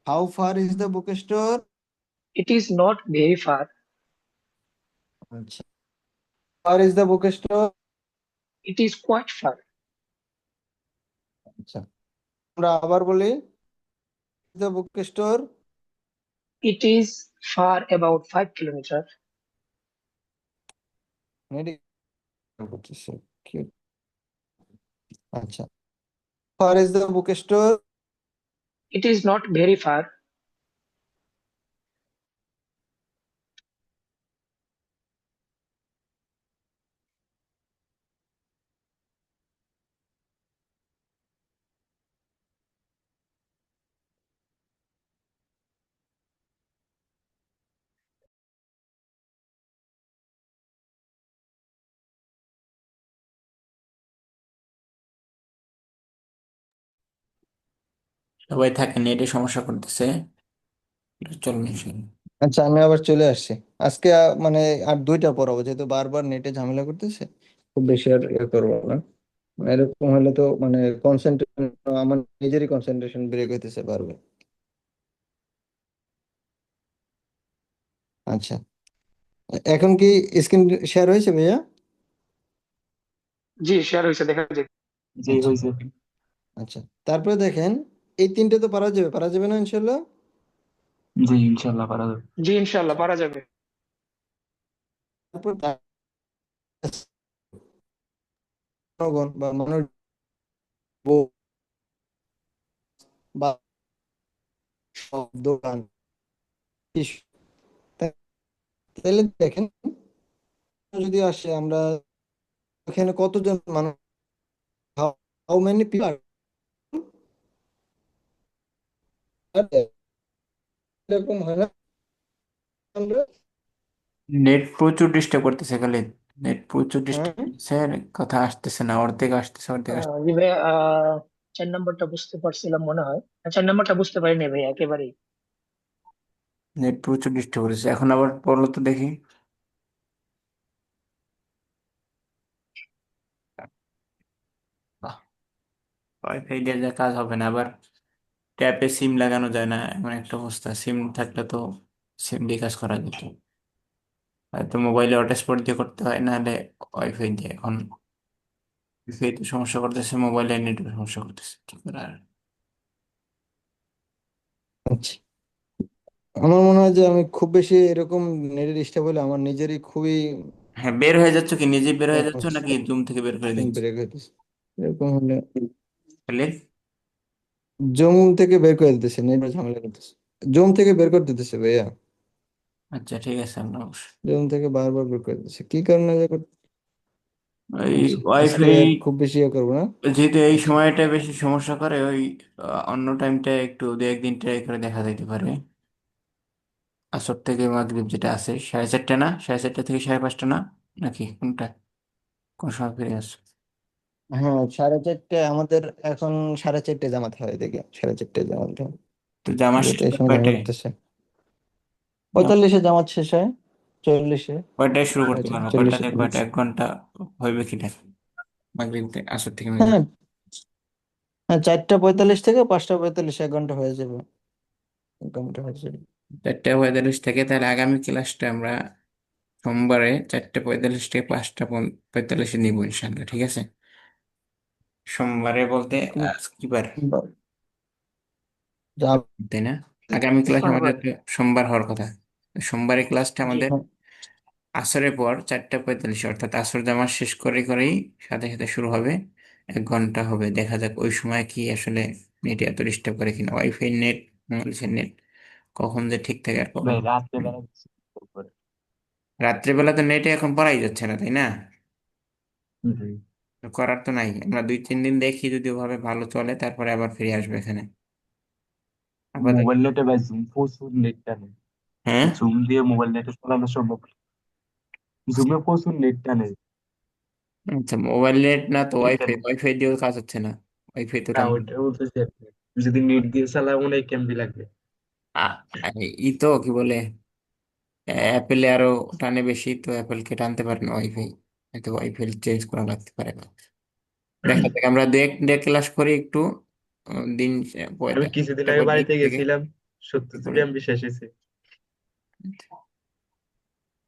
S1: How far is the book store?
S3: It is not very far.
S1: আচ্ছা, where is the bookstore?
S3: It is quite far.
S1: আচ্ছা, আমরা আবার বলি, the bookstore.
S3: It is far about 5 kilometers.
S1: নেটে করতেছে কি? আচ্ছা, where is the bookstore?
S3: It is not very far.
S5: সবাই থাকে, নেটে সমস্যা করতেছে, চলুন ইনশাল্লাহ।
S1: আচ্ছা, আমি আবার চলে আসছি। আজকে মানে আর দুইটা পড়াবো, যেহেতু বারবার নেটে ঝামেলা করতেছে, খুব বেশি আর ইয়ে করবো না। এরকম হলে তো মানে কনসেন্ট্রেশন, আমার নিজেরই কনসেন্ট্রেশন ব্রেক হইতেছে পারবে। আচ্ছা, এখন কি স্ক্রিন শেয়ার হয়েছে ভাইয়া?
S3: জি, শেয়ার হয়েছে, দেখা যায়।
S2: জি
S1: আচ্ছা
S2: হয়েছে।
S1: আচ্ছা, তারপরে দেখেন, এই তিনটে তো পারা যাবে না ইনশাল্লাহ?
S2: জি ইনশাল্লাহ পারা যাবে।
S3: জি, ইনশাআল্লাহ পারা যাবে।
S1: তারপর জনগণ বা মানুষ বা দোকান, তাহলে দেখেন যদি আসে, আমরা এখানে কতজন মানুষ, হাউ মেনি পিপল, এরকম হয় না আমরা?
S5: নেট প্রচুর ডিস্টার্ব করতেছে খালি, নেট প্রচুর ডিস্টার্ব
S1: হ্যাঁ,
S5: করতেছে, কথা আসতেছে না, অর্ধেক আসতেছে অর্ধেক আসতেছে।
S3: জি ভাইয়া, 4 নম্বরটা বুঝতে পারছিলাম মনে হয়। 4 নম্বরটা বুঝতে পারিনি ভাইয়া একেবারেই।
S5: নেট প্রচুর ডিস্টার্ব করেছে, এখন আবার পড়লো তো দেখি। ওয়াইফাই দিয়ে যা কাজ হবে না, আবার ট্যাপে সিম লাগানো যায় না, এমন একটা অবস্থা। সিম থাকলে তো সিম দিয়ে কাজ করা যেত, হয়তো মোবাইলে হটস্পট দিয়ে করতে হয়, নাহলে ওয়াইফাই দিয়ে। এখন ওয়াইফাই তো সমস্যা করতেছে, মোবাইলে নেটের সমস্যা করতেছে, কি করার।
S1: আচ্ছা, আমার মনে হয় যে আমি খুব বেশি এরকম নেটে ডিস্টার্ব হলে আমার নিজেরই খুবই
S5: হ্যাঁ, বের হয়ে যাচ্ছ কি, নিজে বের হয়ে যাচ্ছ নাকি জুম থেকে বের করে দিচ্ছ?
S1: ব্রেক হইতেছে। এরকম হলে
S5: তাহলে
S1: জুম থেকে বের করে দিতেছে, নেট ঝামেলা করতেছে, জুম থেকে বের করে দিতেছে ভাইয়া,
S5: আচ্ছা ঠিক আছে, আমরা অবশ্যই
S1: জুম থেকে বারবার বের করে দিতেছে, কি কারণে যে
S5: ওই
S1: আচ্ছা, আজকে
S5: ওয়াইফাই,
S1: আর খুব বেশি ইয়ে করবো না।
S5: যেহেতু এই
S1: আচ্ছা,
S5: সময়টা বেশি সমস্যা করে, ওই অন্য টাইমটা একটু দু একদিন ট্রাই করে দেখা যেতে পারে। আসর থেকে মাগরিব যেটা আছে, 4:30 না, 4:30 থেকে 5:30 না, নাকি কোনটা, কোন সময় ফিরে আসো?
S1: হ্যাঁ, 4:30 আমাদের এখন, 4:30 জামাত হয়, দেখি 4:30 জামাত হয়,
S5: তো জামা শেষ
S1: যেটা এই
S5: হয়
S1: সময় ঝামেলা
S5: কয়টায়?
S1: করতেছে। 45-এ জামাত শেষ হয়, 40-এ,
S5: কয়টায় শুরু করতে
S1: আচ্ছা
S5: পারবো, কয়টা
S1: 40-এ
S5: থেকে কয়টা, 1 ঘন্টা হইবে কিনা? মাগরিব থেকে, আসর থেকে মাগরিব।
S1: হ্যাঁ হ্যাঁ, 4:45 থেকে 5:45, 1 ঘন্টা হয়ে যাবে, 1 ঘন্টা হয়ে যাবে।
S5: 4:45 থেকে, তাহলে আগামী ক্লাসটা আমরা সোমবারে 4:45 থেকে 5:45 নিব ইনশাল্লাহ, ঠিক আছে? সোমবারে বলতে আজ কি বার,
S1: বা- যা-
S5: তাই না? আগামী ক্লাস আমাদের
S3: সোমবার।
S5: তো সোমবার হওয়ার কথা। সোমবারের ক্লাসটা
S3: জি।
S5: আমাদের আসরের পর 4:45, অর্থাৎ আসর জামা শেষ করে করেই সাথে সাথে শুরু হবে। 1 ঘন্টা হবে, দেখা যাক ওই সময় কি আসলে নেট এত ডিস্টার্ব করে কিনা, ওয়াইফাই নেট, বাংলাদেশের নেট কখন যে ঠিক থাকে আর কখন।
S2: ভাই রাত্রে বেলা কিছু করে।
S5: রাত্রেবেলা তো নেটে এখন পড়াই যাচ্ছে না, তাই না?
S2: জি।
S5: করার তো নাই, আমরা 2-3 দিন দেখি, যদি ওভাবে ভালো চলে তারপরে আবার ফিরে আসবে এখানে আপাতত।
S2: মোবাইল নেটে ভাই জুম প্রচুর নেট টানে।
S5: হ্যাঁ,
S2: জুম দিয়ে মোবাইল নেটে চালানো সম্ভব না। জুমে প্রচুর নেট টানে।
S5: আচ্ছা, মোবাইল নেট না তো
S2: এই
S5: ওয়াইফাই,
S2: কারণে
S5: ওয়াইফাই দিয়েও কাজ হচ্ছে না, ওয়াইফাই তো
S2: না,
S5: টান।
S2: ওইটা বলতেছি আর কি। যদি নেট দিয়ে চালায় মনে হয় কেমবি লাগবে।
S5: ই তো কি বলে, অ্যাপেলে আরো টানে বেশি, তো অ্যাপেলকে টানতে পারে না ওয়াইফাই, হয়তো ওয়াইফাই চেঞ্জ করা লাগতে পারে না। দেখা যাক, আমরা দু এক ক্লাস করি একটু, দিন
S2: আমি কিছুদিন আগে
S5: তারপর দিক
S2: বাড়িতে
S5: থেকে
S2: গেছিলাম, 70
S5: করে।
S2: জিবি এমবি শেষ হয়েছে।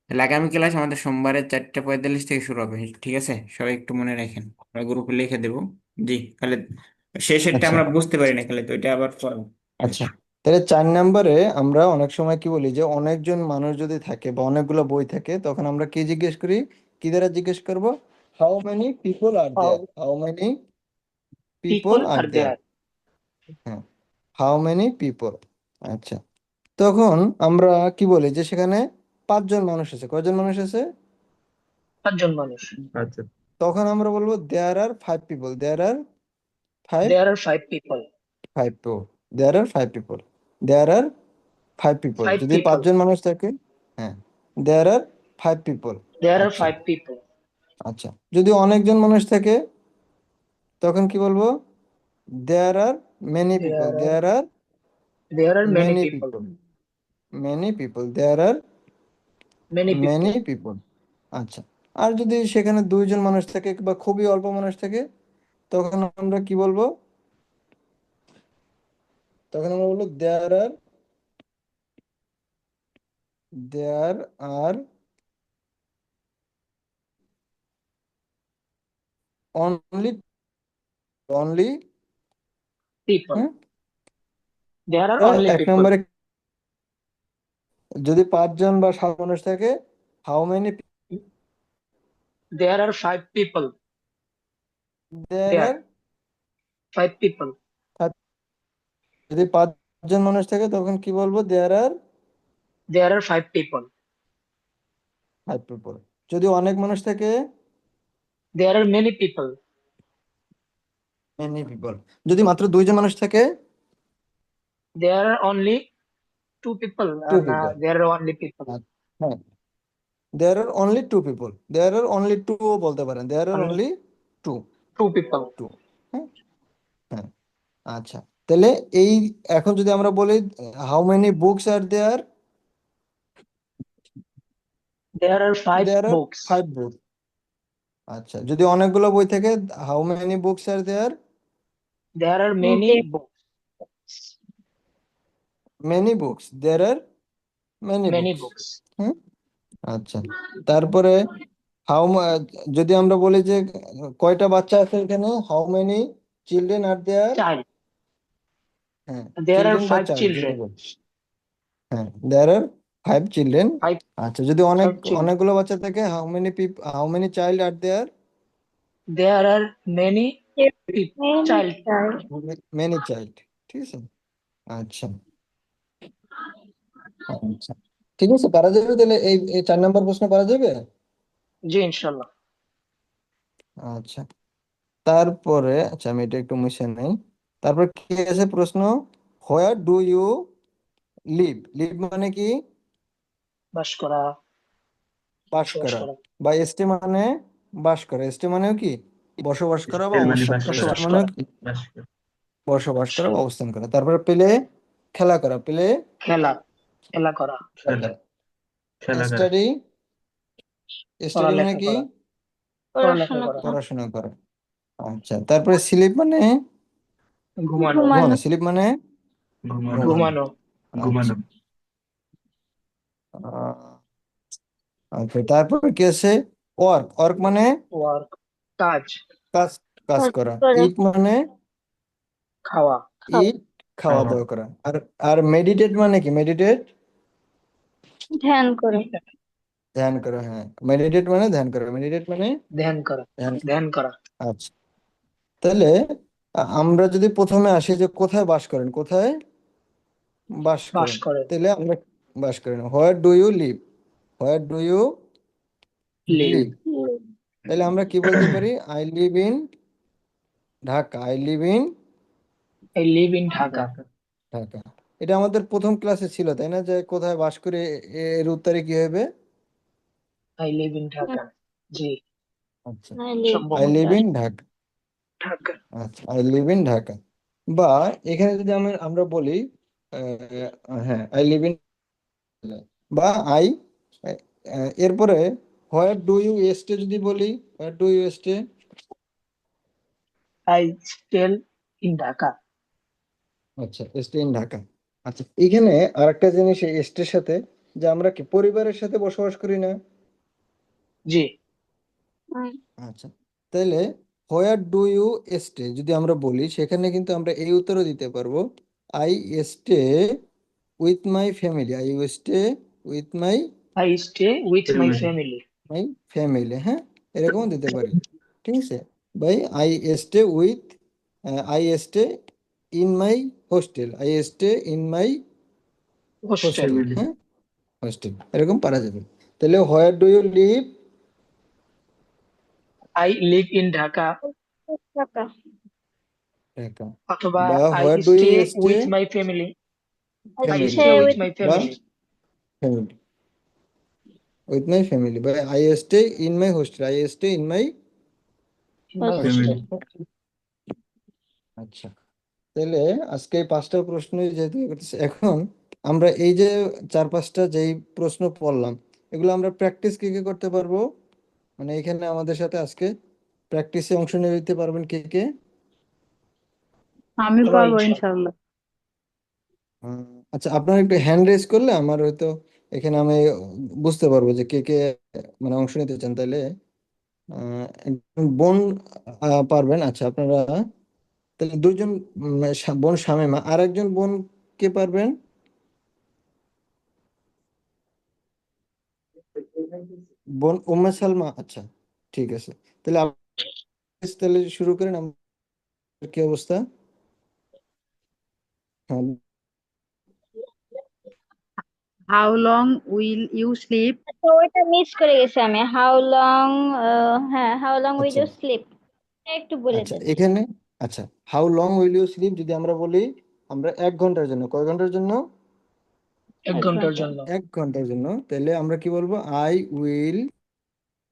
S5: তাহলে আগামী ক্লাস আমাদের সোমবারে 4:45 থেকে শুরু হবে, ঠিক আছে? সবাই একটু মনে রাখেন, আমরা গ্রুপে লিখে দেবো। জি, তাহলে শেষেরটা
S1: আচ্ছা
S5: আমরা বুঝতে পারি না, তাহলে তো এটা আবার পড়াবো।
S1: আচ্ছা, তাহলে 4 নম্বরে আমরা অনেক সময় কি বলি যে অনেকজন মানুষ যদি থাকে বা অনেকগুলো বই থাকে, তখন আমরা কি জিজ্ঞেস করি, কি দ্বারা জিজ্ঞেস করব? How many people are
S3: How
S1: there, how many people
S3: people
S1: are
S3: are
S1: there.
S3: there?
S1: হ্যাঁ, হাউ মেনি পিপল। আচ্ছা, তখন আমরা কি বলি যে সেখানে 5জন মানুষ আছে। কয়জন মানুষ আছে?
S3: 5 জন মানুষ।
S2: আচ্ছা,
S1: তখন আমরা বলবো there are 5 people, there are five
S3: There are 5 people.
S1: Five people, there are 5 people, there are 5 people.
S3: 5
S1: যদি
S3: people.
S1: 5জন মানুষ থাকে, হ্যাঁ, there are 5 people.
S3: There are
S1: আচ্ছা
S3: 5 people.
S1: আচ্ছা, যদি অনেকজন মানুষ থাকে তখন কি বলবো? There are many people,
S3: There are
S1: there are
S3: there are many
S1: many
S3: people.
S1: People, many people, there are
S3: Many
S1: many
S3: people.
S1: People. আচ্ছা, আর যদি সেখানে 2জন মানুষ থাকে বা খুবই অল্প মানুষ থাকে, তখন আমরা কি বলবো? তখন আমরা বলবো there R only, only,
S3: People.
S1: হ্যাঁ,
S3: There are
S1: তা
S3: only
S1: 1
S3: people.
S1: নম্বরে যদি 5জন বা 7 মানুষ থাকে, how many,
S3: There are 5 people.
S1: There are
S3: There 5 people.
S1: যদি 5জন মানুষ থাকে তখন কি বলবো? There are
S3: There are 5 people.
S1: 5 people. যদি অনেক মানুষ থাকে,
S3: There are many people.
S1: Many people. যদি মাত্র 2জন মানুষ থাকে,
S3: There are only 2 people.
S1: 2 people.
S3: There are only people.
S1: হ্যাঁ, there R only 2 people, there R only 2 বলতে পারেন, দেয়ার আর
S3: Only
S1: অনলি 2,
S3: 2 people.
S1: 2। হ্যাঁ হ্যাঁ, আচ্ছা, তাহলে এই এখন যদি আমরা বলি how many books are there,
S3: There are 5
S1: there are
S3: books.
S1: 5 book. আচ্ছা, যদি অনেকগুলো বই থাকে, how many books are there,
S3: There are many books.
S1: Many books, there are many
S3: Many
S1: books.
S3: books.
S1: হুম, আচ্ছা, তারপরে হাউ, যদি আমরা বলি যে কয়টা বাচ্চা আছে এখানে, how many children are there,
S3: Child.
S1: হ্যাঁ,
S3: There are
S1: চিলড্রেন বা
S3: 5
S1: চাইল্ড যদি
S3: children.
S1: বলি, হ্যাঁ, দেয়ার আর 5 চিলড্রেন।
S3: 5
S1: আচ্ছা, যদি
S3: 5 children.
S1: অনেকগুলো বাচ্চা থাকে, how many child are there,
S3: There are many people. Child.
S1: Many child. ঠিক আছে, আচ্ছা আচ্ছা, ঠিক আছে, পারা যাবে তাহলে এই 4 নম্বর প্রশ্ন পারা যাবে।
S3: জি ইনশাল্লাহ।
S1: আচ্ছা, তারপরে আচ্ছা আমি এটা একটু মুছে নেই। তারপর কি আছে প্রশ্ন? Where do you live, live মানে কি?
S3: বাস করা,
S1: বাস
S3: বসবাস
S1: করা।
S3: করা,
S1: বা এসটি মানে বাস করা, এসটি মানেও কি? বসবাস করা বা
S2: এর মানে
S1: অবস্থান
S2: বাস
S1: করা,
S2: করা,
S1: এসটি
S3: বসবাস
S1: মানেও
S3: করা,
S1: কি?
S2: বাস করা।
S1: বসবাস করা বা অবস্থান করা। তারপরে পেলে, খেলা করা, পেলে
S3: খেলা, খেলা করা,
S2: খেলা, খেলা করা,
S1: স্টাডি, স্টাডি মানে
S3: পড়ালেখা
S1: কি?
S3: করা, পড়ালেখা করা,
S1: পড়াশোনা করা। আচ্ছা, তারপরে স্লিপ মানে
S3: ঘুমানো,
S1: ঘুমানো, স্লিপ মানে
S2: ঘুমানো,
S1: ঘুমানো।
S3: ঘুমানো,
S2: ঘুমানো,
S1: আচ্ছা, আচ্ছা, তারপরে কি আছে? ওয়ার্ক, ওয়ার্ক মানে
S3: ওয়ার্ক, কাজ,
S1: কাজ, কাজ করা। ইট মানে
S3: খাওয়া,
S1: ইট, খাওয়া
S2: খাওয়া,
S1: দাওয়া করা। আর আর মেডিটেট মানে কি? মেডিটেট
S8: ধ্যান করে।
S1: ধ্যান করা। হ্যাঁ, মেডিটেট মানে ধ্যান করা, মেডিটেট মানে
S3: ধ্যান করা,
S1: ধ্যান।
S3: ধ্যান করা,
S1: আচ্ছা, তাহলে আমরা যদি প্রথমে আসি যে কোথায় বাস করেন, কোথায় বাস
S3: বাস
S1: করেন,
S3: করেন,
S1: তাহলে আমরা বাস করেন where do you live, where do you
S3: live,
S1: live. তাহলে আমরা কি বলতে পারি? I live in Dhaka, I live in
S3: I live in Dhaka,
S1: Dhaka. এটা আমাদের প্রথম ক্লাসে ছিল, তাই না? যে কোথায় বাস করে, এর উত্তরে কি হবে?
S3: I live in Dhaka. জি,
S1: আচ্ছা,
S3: সম্ভব
S1: I live in Dhaka.
S3: Dhaka,
S1: আচ্ছা, আই লিভ ইন ঢাকা। বা এখানে যদি আমরা বলি, হ্যাঁ, আই লিভ ইন, বা আই, এরপরে হোয়ার ডু ইউ স্টে যদি বলি, where do you stay,
S3: I stay in Dhaka.
S1: আচ্ছা, স্টে ইন ঢাকা। আচ্ছা, এখানে আরেকটা জিনিস এই স্টের সাথে যে আমরা কি পরিবারের সাথে বসবাস করি না?
S3: জি।
S1: আচ্ছা, তাহলে হোয়ার ডু ইউ স্টে যদি আমরা বলি, সেখানে কিন্তু আমরা এই উত্তরও দিতে পারবো, I stay with my family, I stay with my
S3: I stay with my
S2: Family.
S3: Family.
S1: হ্যাঁ, এরকমও দিতে পারি। ঠিক আছে, by I stay with, I stay in my hostel, I stay in my
S3: hostel.
S1: Hostel,
S2: Family.
S1: হ্যাঁ, hostel, এরকম পারা যাবে। তাহলে where do you live,
S3: I live in Dhaka,
S8: টাকা
S1: ঢাকা,
S3: অথবা
S1: বা
S3: I
S1: where do
S3: stay
S1: you stay
S3: with my family, I
S1: family,
S3: stay
S8: stay
S3: with
S8: with
S3: my
S1: বা
S3: family.
S1: Family, with my family, বা I stay in my hostel, I stay in my
S3: in my
S8: hostel.
S3: Hostel.
S1: আচ্ছা, তাহলে আজকে এই 5টা প্রশ্নই যেহেতু ইয়ে করতেছে, এখন আমরা এই যে 4-5টা যেই প্রশ্ন পড়লাম, এগুলো আমরা প্র্যাকটিস কে কে করতে পারবো? মানে এখানে আমাদের সাথে আজকে প্র্যাকটিসে অংশ নিতে পারবেন কে কে?
S4: আমি
S3: সবাই
S4: পারবো
S3: ইনশাআল্লাহ।
S4: ইনশাল্লাহ।
S1: আচ্ছা, আপনারা একটু হ্যান্ড রেজ করলে আমার হয়তো এখানে আমি বুঝতে পারবো যে কে কে মানে অংশ নিতে চান। তাহলে একজন বোন পারবেন। আচ্ছা, আপনারা তাহলে 2জন বোন শামিমা, আর একজন বোন কে পারবেন? বোন উম্মে সালমা। আচ্ছা, ঠিক আছে, তাহলে তাহলে শুরু করেন। আমার কি অবস্থা? হ্যাঁ,
S4: how long will you sleep?
S8: তো ওইটা মিস করে গেছি আমি, হাউ লং, হ্যাঁ, হাউ লং উইল
S1: আচ্ছা
S8: ইউ স্লিপ, একটু বলে
S1: আচ্ছা,
S8: দেন।
S1: এখানে আচ্ছা, how long will you sleep যদি আমরা বলি, আমরা 1 ঘন্টার জন্য, কয় ঘন্টার জন্য?
S3: 1 ঘন্টার
S8: 1 ঘন্টা।
S3: জন্য।
S1: 1 ঘন্টার জন্য, তাহলে আমরা কি বলবো? I will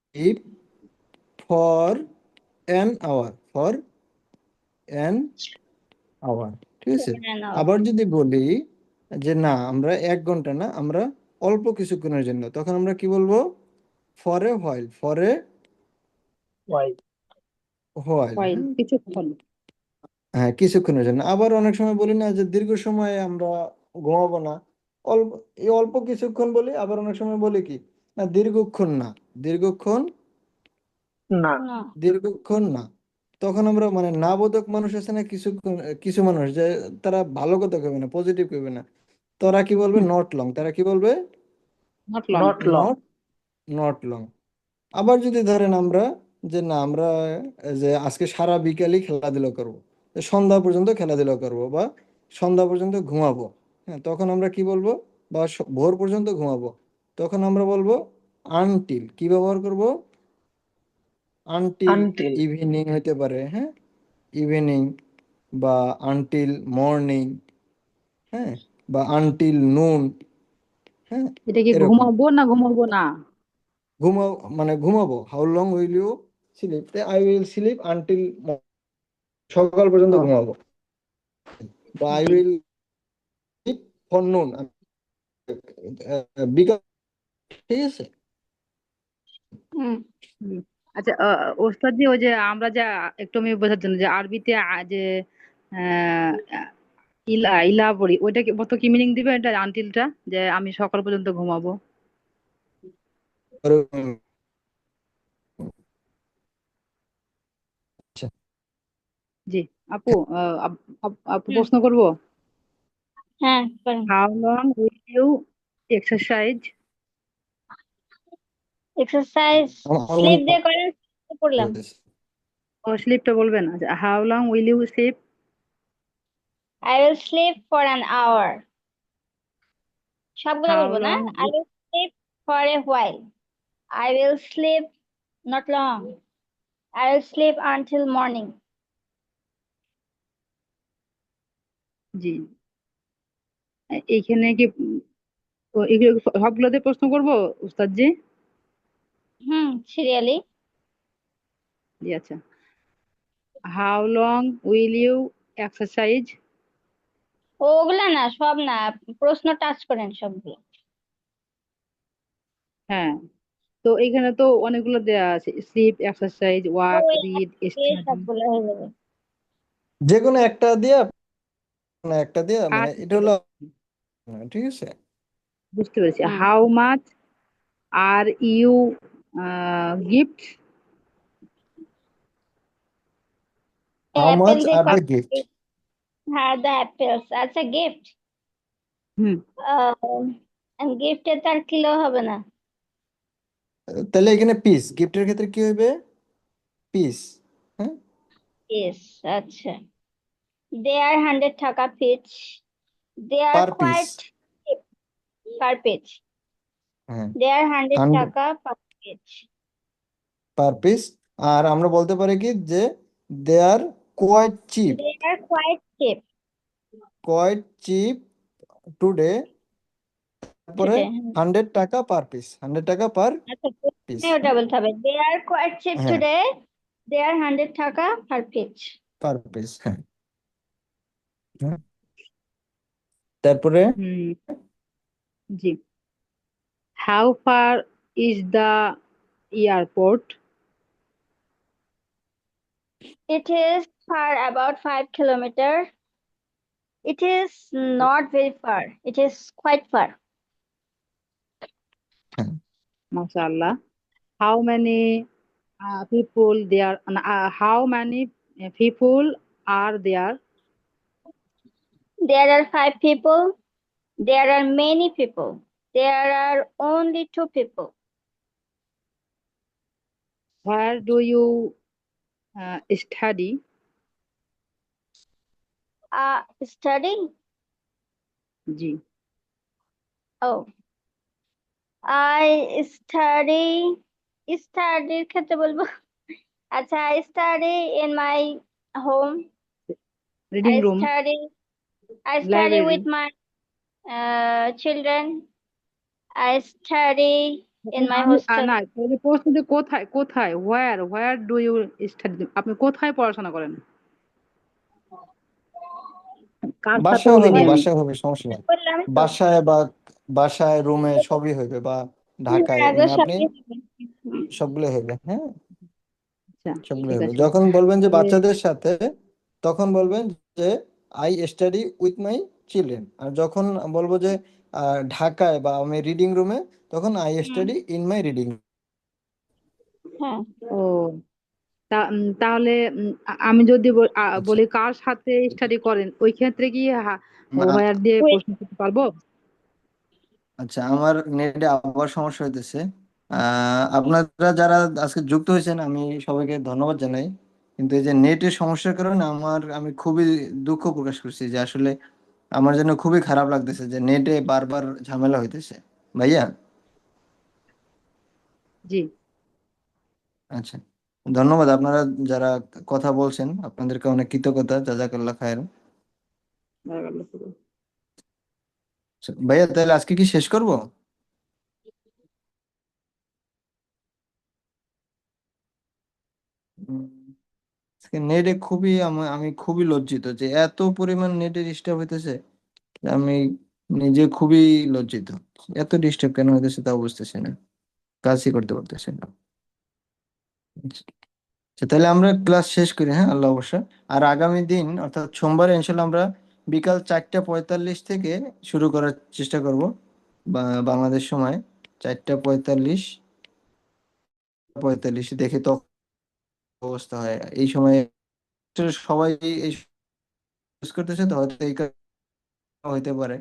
S1: sleep for an hour, for an hour, ঠিক আছে। আবার যদি বলি যে না, আমরা 1 ঘন্টা না, আমরা অল্প কিছুক্ষণের জন্য, তখন আমরা কি বলবো? For a while, for a
S3: why.
S1: While,
S4: while
S1: হ্যাঁ,
S4: কিছুক্ষণ।
S1: হ্যাঁ, কিছুক্ষণের জন্য। আবার অনেক সময় বলি না যে দীর্ঘ সময় আমরা ঘুমাবো না, অল্প, এই অল্প কিছুক্ষণ বলি। আবার অনেক সময় বলি কি না, দীর্ঘক্ষণ না, দীর্ঘক্ষণ,
S3: না।
S8: না।
S1: দীর্ঘক্ষণ না। তখন আমরা মানে না বোধক মানুষ আছে না, কিছুক্ষণ, কিছু মানুষ যে তারা ভালো কথা কইবে না, পজিটিভ কইবে না, তারা কি বলবে? নট লং, তারা কি বলবে?
S4: Not long.
S3: Not long.
S1: Not, not long. আবার যদি ধরেন আমরা যে না, আমরা যে আজকে সারা বিকালই খেলাধুলা করব, সন্ধ্যা পর্যন্ত খেলাধুলা করব, বা সন্ধ্যা পর্যন্ত ঘুমাবো, হ্যাঁ, তখন আমরা কি বলবো? বা ভোর পর্যন্ত ঘুমাবো, তখন আমরা বলবো আনটিল। কি ব্যবহার করব? আনটিল।
S3: আনটিল।
S1: ইভিনিং হতে পারে, হ্যাঁ, ইভিনিং, বা আনটিল মর্নিং, হ্যাঁ, বা আনটিল নুন, হ্যাঁ,
S4: এটা কি
S1: এরকম।
S4: ঘুমাবো না ঘুমাবো না?
S1: ঘুমাও মানে ঘুমাবো, how long will you sleep, I will sleep until, সকাল পর্যন্ত
S3: ও,
S1: ঘুমাবো, বা আই
S4: জি।
S1: উইল স্লিপ ফর নুন, বিকাল, ঠিক আছে।
S8: হুম।
S4: জি। আচ্ছা, ওস্তাদ জি, ওই যে আমরা যা একটু আমি বোঝার জন্য যে আরবিতে যে আহ, ইলা ইলা পড়ি, ওইটা কি মতো কি মিনিং দিবে এটা আনটিলটা, যে আমি সকাল পর্যন্ত ঘুমাবো?
S1: আচ্ছা,
S4: জি। আপু, আপু
S8: হুম।
S4: প্রশ্ন করবো।
S8: হ্যাঁ, করেন।
S4: How long will you exercise?
S8: Exercise
S1: আমার
S8: স্লিপ
S1: মনে
S8: দিয়ে করেন, করলাম।
S1: হয়
S4: ও, স্লিপটা বলবেন। আচ্ছা, how long will you sleep?
S8: I will sleep for an hour, সবগুলো
S4: হাউ
S8: বলবো না।
S4: Long?
S8: I will sleep for a while, I will sleep not long, I will sleep until morning.
S4: জি। এইখানে কি এগুলো সবগুলোতে প্রশ্ন করবো উস্তাদ জি?
S8: হুম, সিরিয়ালি।
S4: জি, আচ্ছা। How long will you exercise?
S8: ওগুলা না, সব না, প্রশ্ন টাচ করেন সবগুলো।
S4: হ্যাঁ, তো এখানে তো অনেকগুলো দেয়া আছে, স্লিপ, এক্সারসাইজ, ওয়াক,
S8: ওই
S4: রিড,
S8: এই
S4: স্টাডি।
S8: সবগুলো হয়ে যাবে।
S1: যে কোনো একটা দিয়া, মানে একটা দিয়া, মানে
S4: আচ্ছা,
S1: এটা
S4: ঠিক
S1: হলো,
S4: আছে।
S1: ঠিক আছে।
S4: বুঝতে পেরেছি।
S8: Hmm
S4: how much are you gift?
S9: How
S8: apple
S9: much
S8: দিয়ে
S9: are the
S8: কত
S9: gift?
S8: হ্যাঁ দ্য অ্যাপেলস আচ্ছা গিফট
S4: হুম।
S8: গিফটে তার কিলো হবে না
S9: তাহলে এখানে পিস, গিফটের ক্ষেত্রে কি হবে? পিস। হ্যাঁ,
S8: ইয়েস আচ্ছা দে আর 100 টাকা পিচ দে আর
S9: পার পিস।
S8: কোয়াইট পার পিচ
S9: হ্যাঁ,
S8: দে আর 100
S9: 100
S8: টাকা পার পিচ
S9: পার পিস। আর আমরা বলতে পারি কি যে they are quite cheap,
S8: they are quite cheap
S9: quite cheap today. তারপরে
S8: টুডে
S9: 100 টাকা পার পিস, 100 টাকা পার
S8: আচ্ছা
S9: পিস।
S8: প্রথমে ওটা বলতে হবে দে আর কোয়াইট চিপ
S9: হ্যাঁ,
S8: টুডে দে আর 100 টাকা পার পিচ
S9: পার পিস। হ্যাঁ, হ্যাঁ। তারপরে
S4: হুম। জি। How far is the airport?
S8: it is far about 5 kilometers it is not very far it is quite far
S9: হ্যাঁ,
S4: মাশাআল্লাহ। How many people there? How many people are there?
S8: there are 5 people there are many people there are only 2 people
S4: where do you study?
S8: studying
S4: জি।
S8: oh I study studyর ক্ষেত্রে বলবো আচ্ছা I study in my home
S4: reading room,
S8: I study
S4: library?
S8: with my children I study in my hostel
S4: না, তাহলে প্রশ্ন যে কোথায় কোথায়, হোয়ার ডু ইউ স্টাডি? আপনি কোথায় পড়াশোনা করেন? কার সাথে
S9: বাসায়
S4: বলিনি
S9: হবে,
S4: আমি।
S9: বাসায় হবে, সমস্যা নেই।
S8: বললাম তো
S9: বাসায় বা বাসায়, রুমে সবই হইবে, বা ঢাকায়,
S8: হ্যাঁ গো,
S9: মানে আপনি
S8: সবই হবে। হুম,
S9: সবগুলো হইবে। হ্যাঁ,
S4: আচ্ছা,
S9: সবগুলো
S4: ঠিক
S9: হইবে।
S4: আছে।
S9: যখন বলবেন যে
S4: তাহলে
S9: বাচ্চাদের সাথে, তখন বলবেন যে I study with my children. আর যখন বলবো যে ঢাকায় বা আমি রিডিং রুমে, তখন I
S8: hmm,
S9: study in my reading.
S8: হ্যাঁ
S4: ও তাহলে আমি যদি
S9: আচ্ছা,
S4: বলি কার সাথে স্টাডি করেন, ওই ক্ষেত্রে কি
S9: মা-
S4: হোয়ার দিয়ে
S8: Wait,
S4: প্রশ্ন করতে পারবো?
S9: আচ্ছা, আমার নেটে আবার সমস্যা হইতেছে। আপনারা যারা আজকে যুক্ত হয়েছেন, আমি সবাইকে ধন্যবাদ জানাই। কিন্তু এই যে নেটের সমস্যার কারণে আমি খুবই দুঃখ প্রকাশ করছি, যে আসলে আমার জন্য খুবই খারাপ লাগতেছে যে নেটে বারবার ঝামেলা হইতেছে। ভাইয়া,
S4: জি।
S9: আচ্ছা, ধন্যবাদ। আপনারা যারা কথা বলছেন, আপনাদেরকে অনেক কৃতজ্ঞতা, জাজাকাল্লাহ খায়ের। ভাইয়া, তাহলে আজকে কি শেষ করব? আজকে নেটে খুবই আমি খুবই লজ্জিত যে এত পরিমাণ নেটে ডিস্টার্ব হইতেছে। আমি নিজে খুবই লজ্জিত, এত ডিস্টার্ব কেন হইতেছে তাও বুঝতেছি না, কাজই করতে পারতেছি না। আচ্ছা, তাহলে আমরা ক্লাস শেষ করি। হ্যাঁ, আল্লাহ অবশ্য। আর আগামী দিন অর্থাৎ সোমবারে ইনশাল্লাহ আমরা বিকাল 4টা 45 থেকে শুরু করার চেষ্টা করব, বাংলাদেশ সময় 4টা 45, 45 দেখে তো অবস্থা হয় এই সময়। সবাই এই ইউজ করতেছে, তো হয়তো এই কারণে হইতে পারে।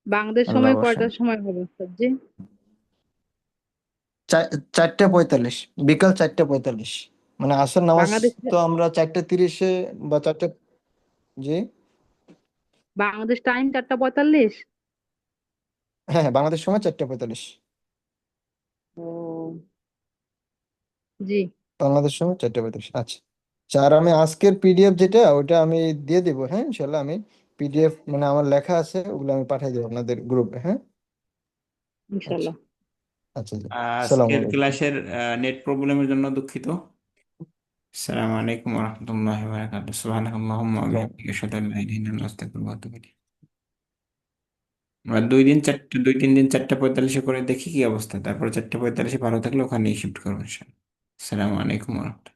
S4: বাংলাদেশ
S9: আল্লাহ
S4: সময়
S9: অবশ্য।
S4: কয়টার সময় হবে জি?
S9: 4টা 45, বিকাল 4টা 45, মানে আসর নামাজ।
S4: বাংলাদেশ
S9: তো আমরা 4টা 30-এ বা 4টা। জি,
S4: বাংলাদেশ টাইম 4টা 45?
S9: হ্যাঁ, হ্যাঁ, বাংলাদেশ সময় 4টা 45,
S4: ও জি,
S9: বাংলাদেশ সময় 4টা 45। আচ্ছা, আর আমি আজকের পিডিএফ যেটা, ওটা আমি দিয়ে দিব। হ্যাঁ, ইনশাল্লাহ আমি পিডিএফ, মানে আমার লেখা আছে, ওগুলো আমি পাঠিয়ে দেবো আপনাদের গ্রুপে। হ্যাঁ, আচ্ছা,
S4: ইনশাল্লাহ।
S9: আচ্ছা, জি। আসসালামু
S5: আজকের
S9: আলাইকুম।
S5: ক্লাসের নেট প্রবলেমের জন্য দুঃখিত। আসসালামু আলাইকুম ওয়া রাহমাতুল্লাহি ওয়া বারাকাতুহু। সুবহানাকাল্লাহুম্মা ওয়া বিহামদিকা আশহাদু আল্লা ইলাহা ইল্লা আনতা আস্তাগফিরুকা ওয়া আতুবু ইলাইক। আমরা 2-3 দিন 4টা 45-এ করে দেখি কি অবস্থা, তারপর 4টা 45-এ ভালো থাকলে ওখানেই শিফট করবো ইনশাআল্লাহ। আসসালামু আলাইকুম ওয়া রাহমাতুল্লাহ।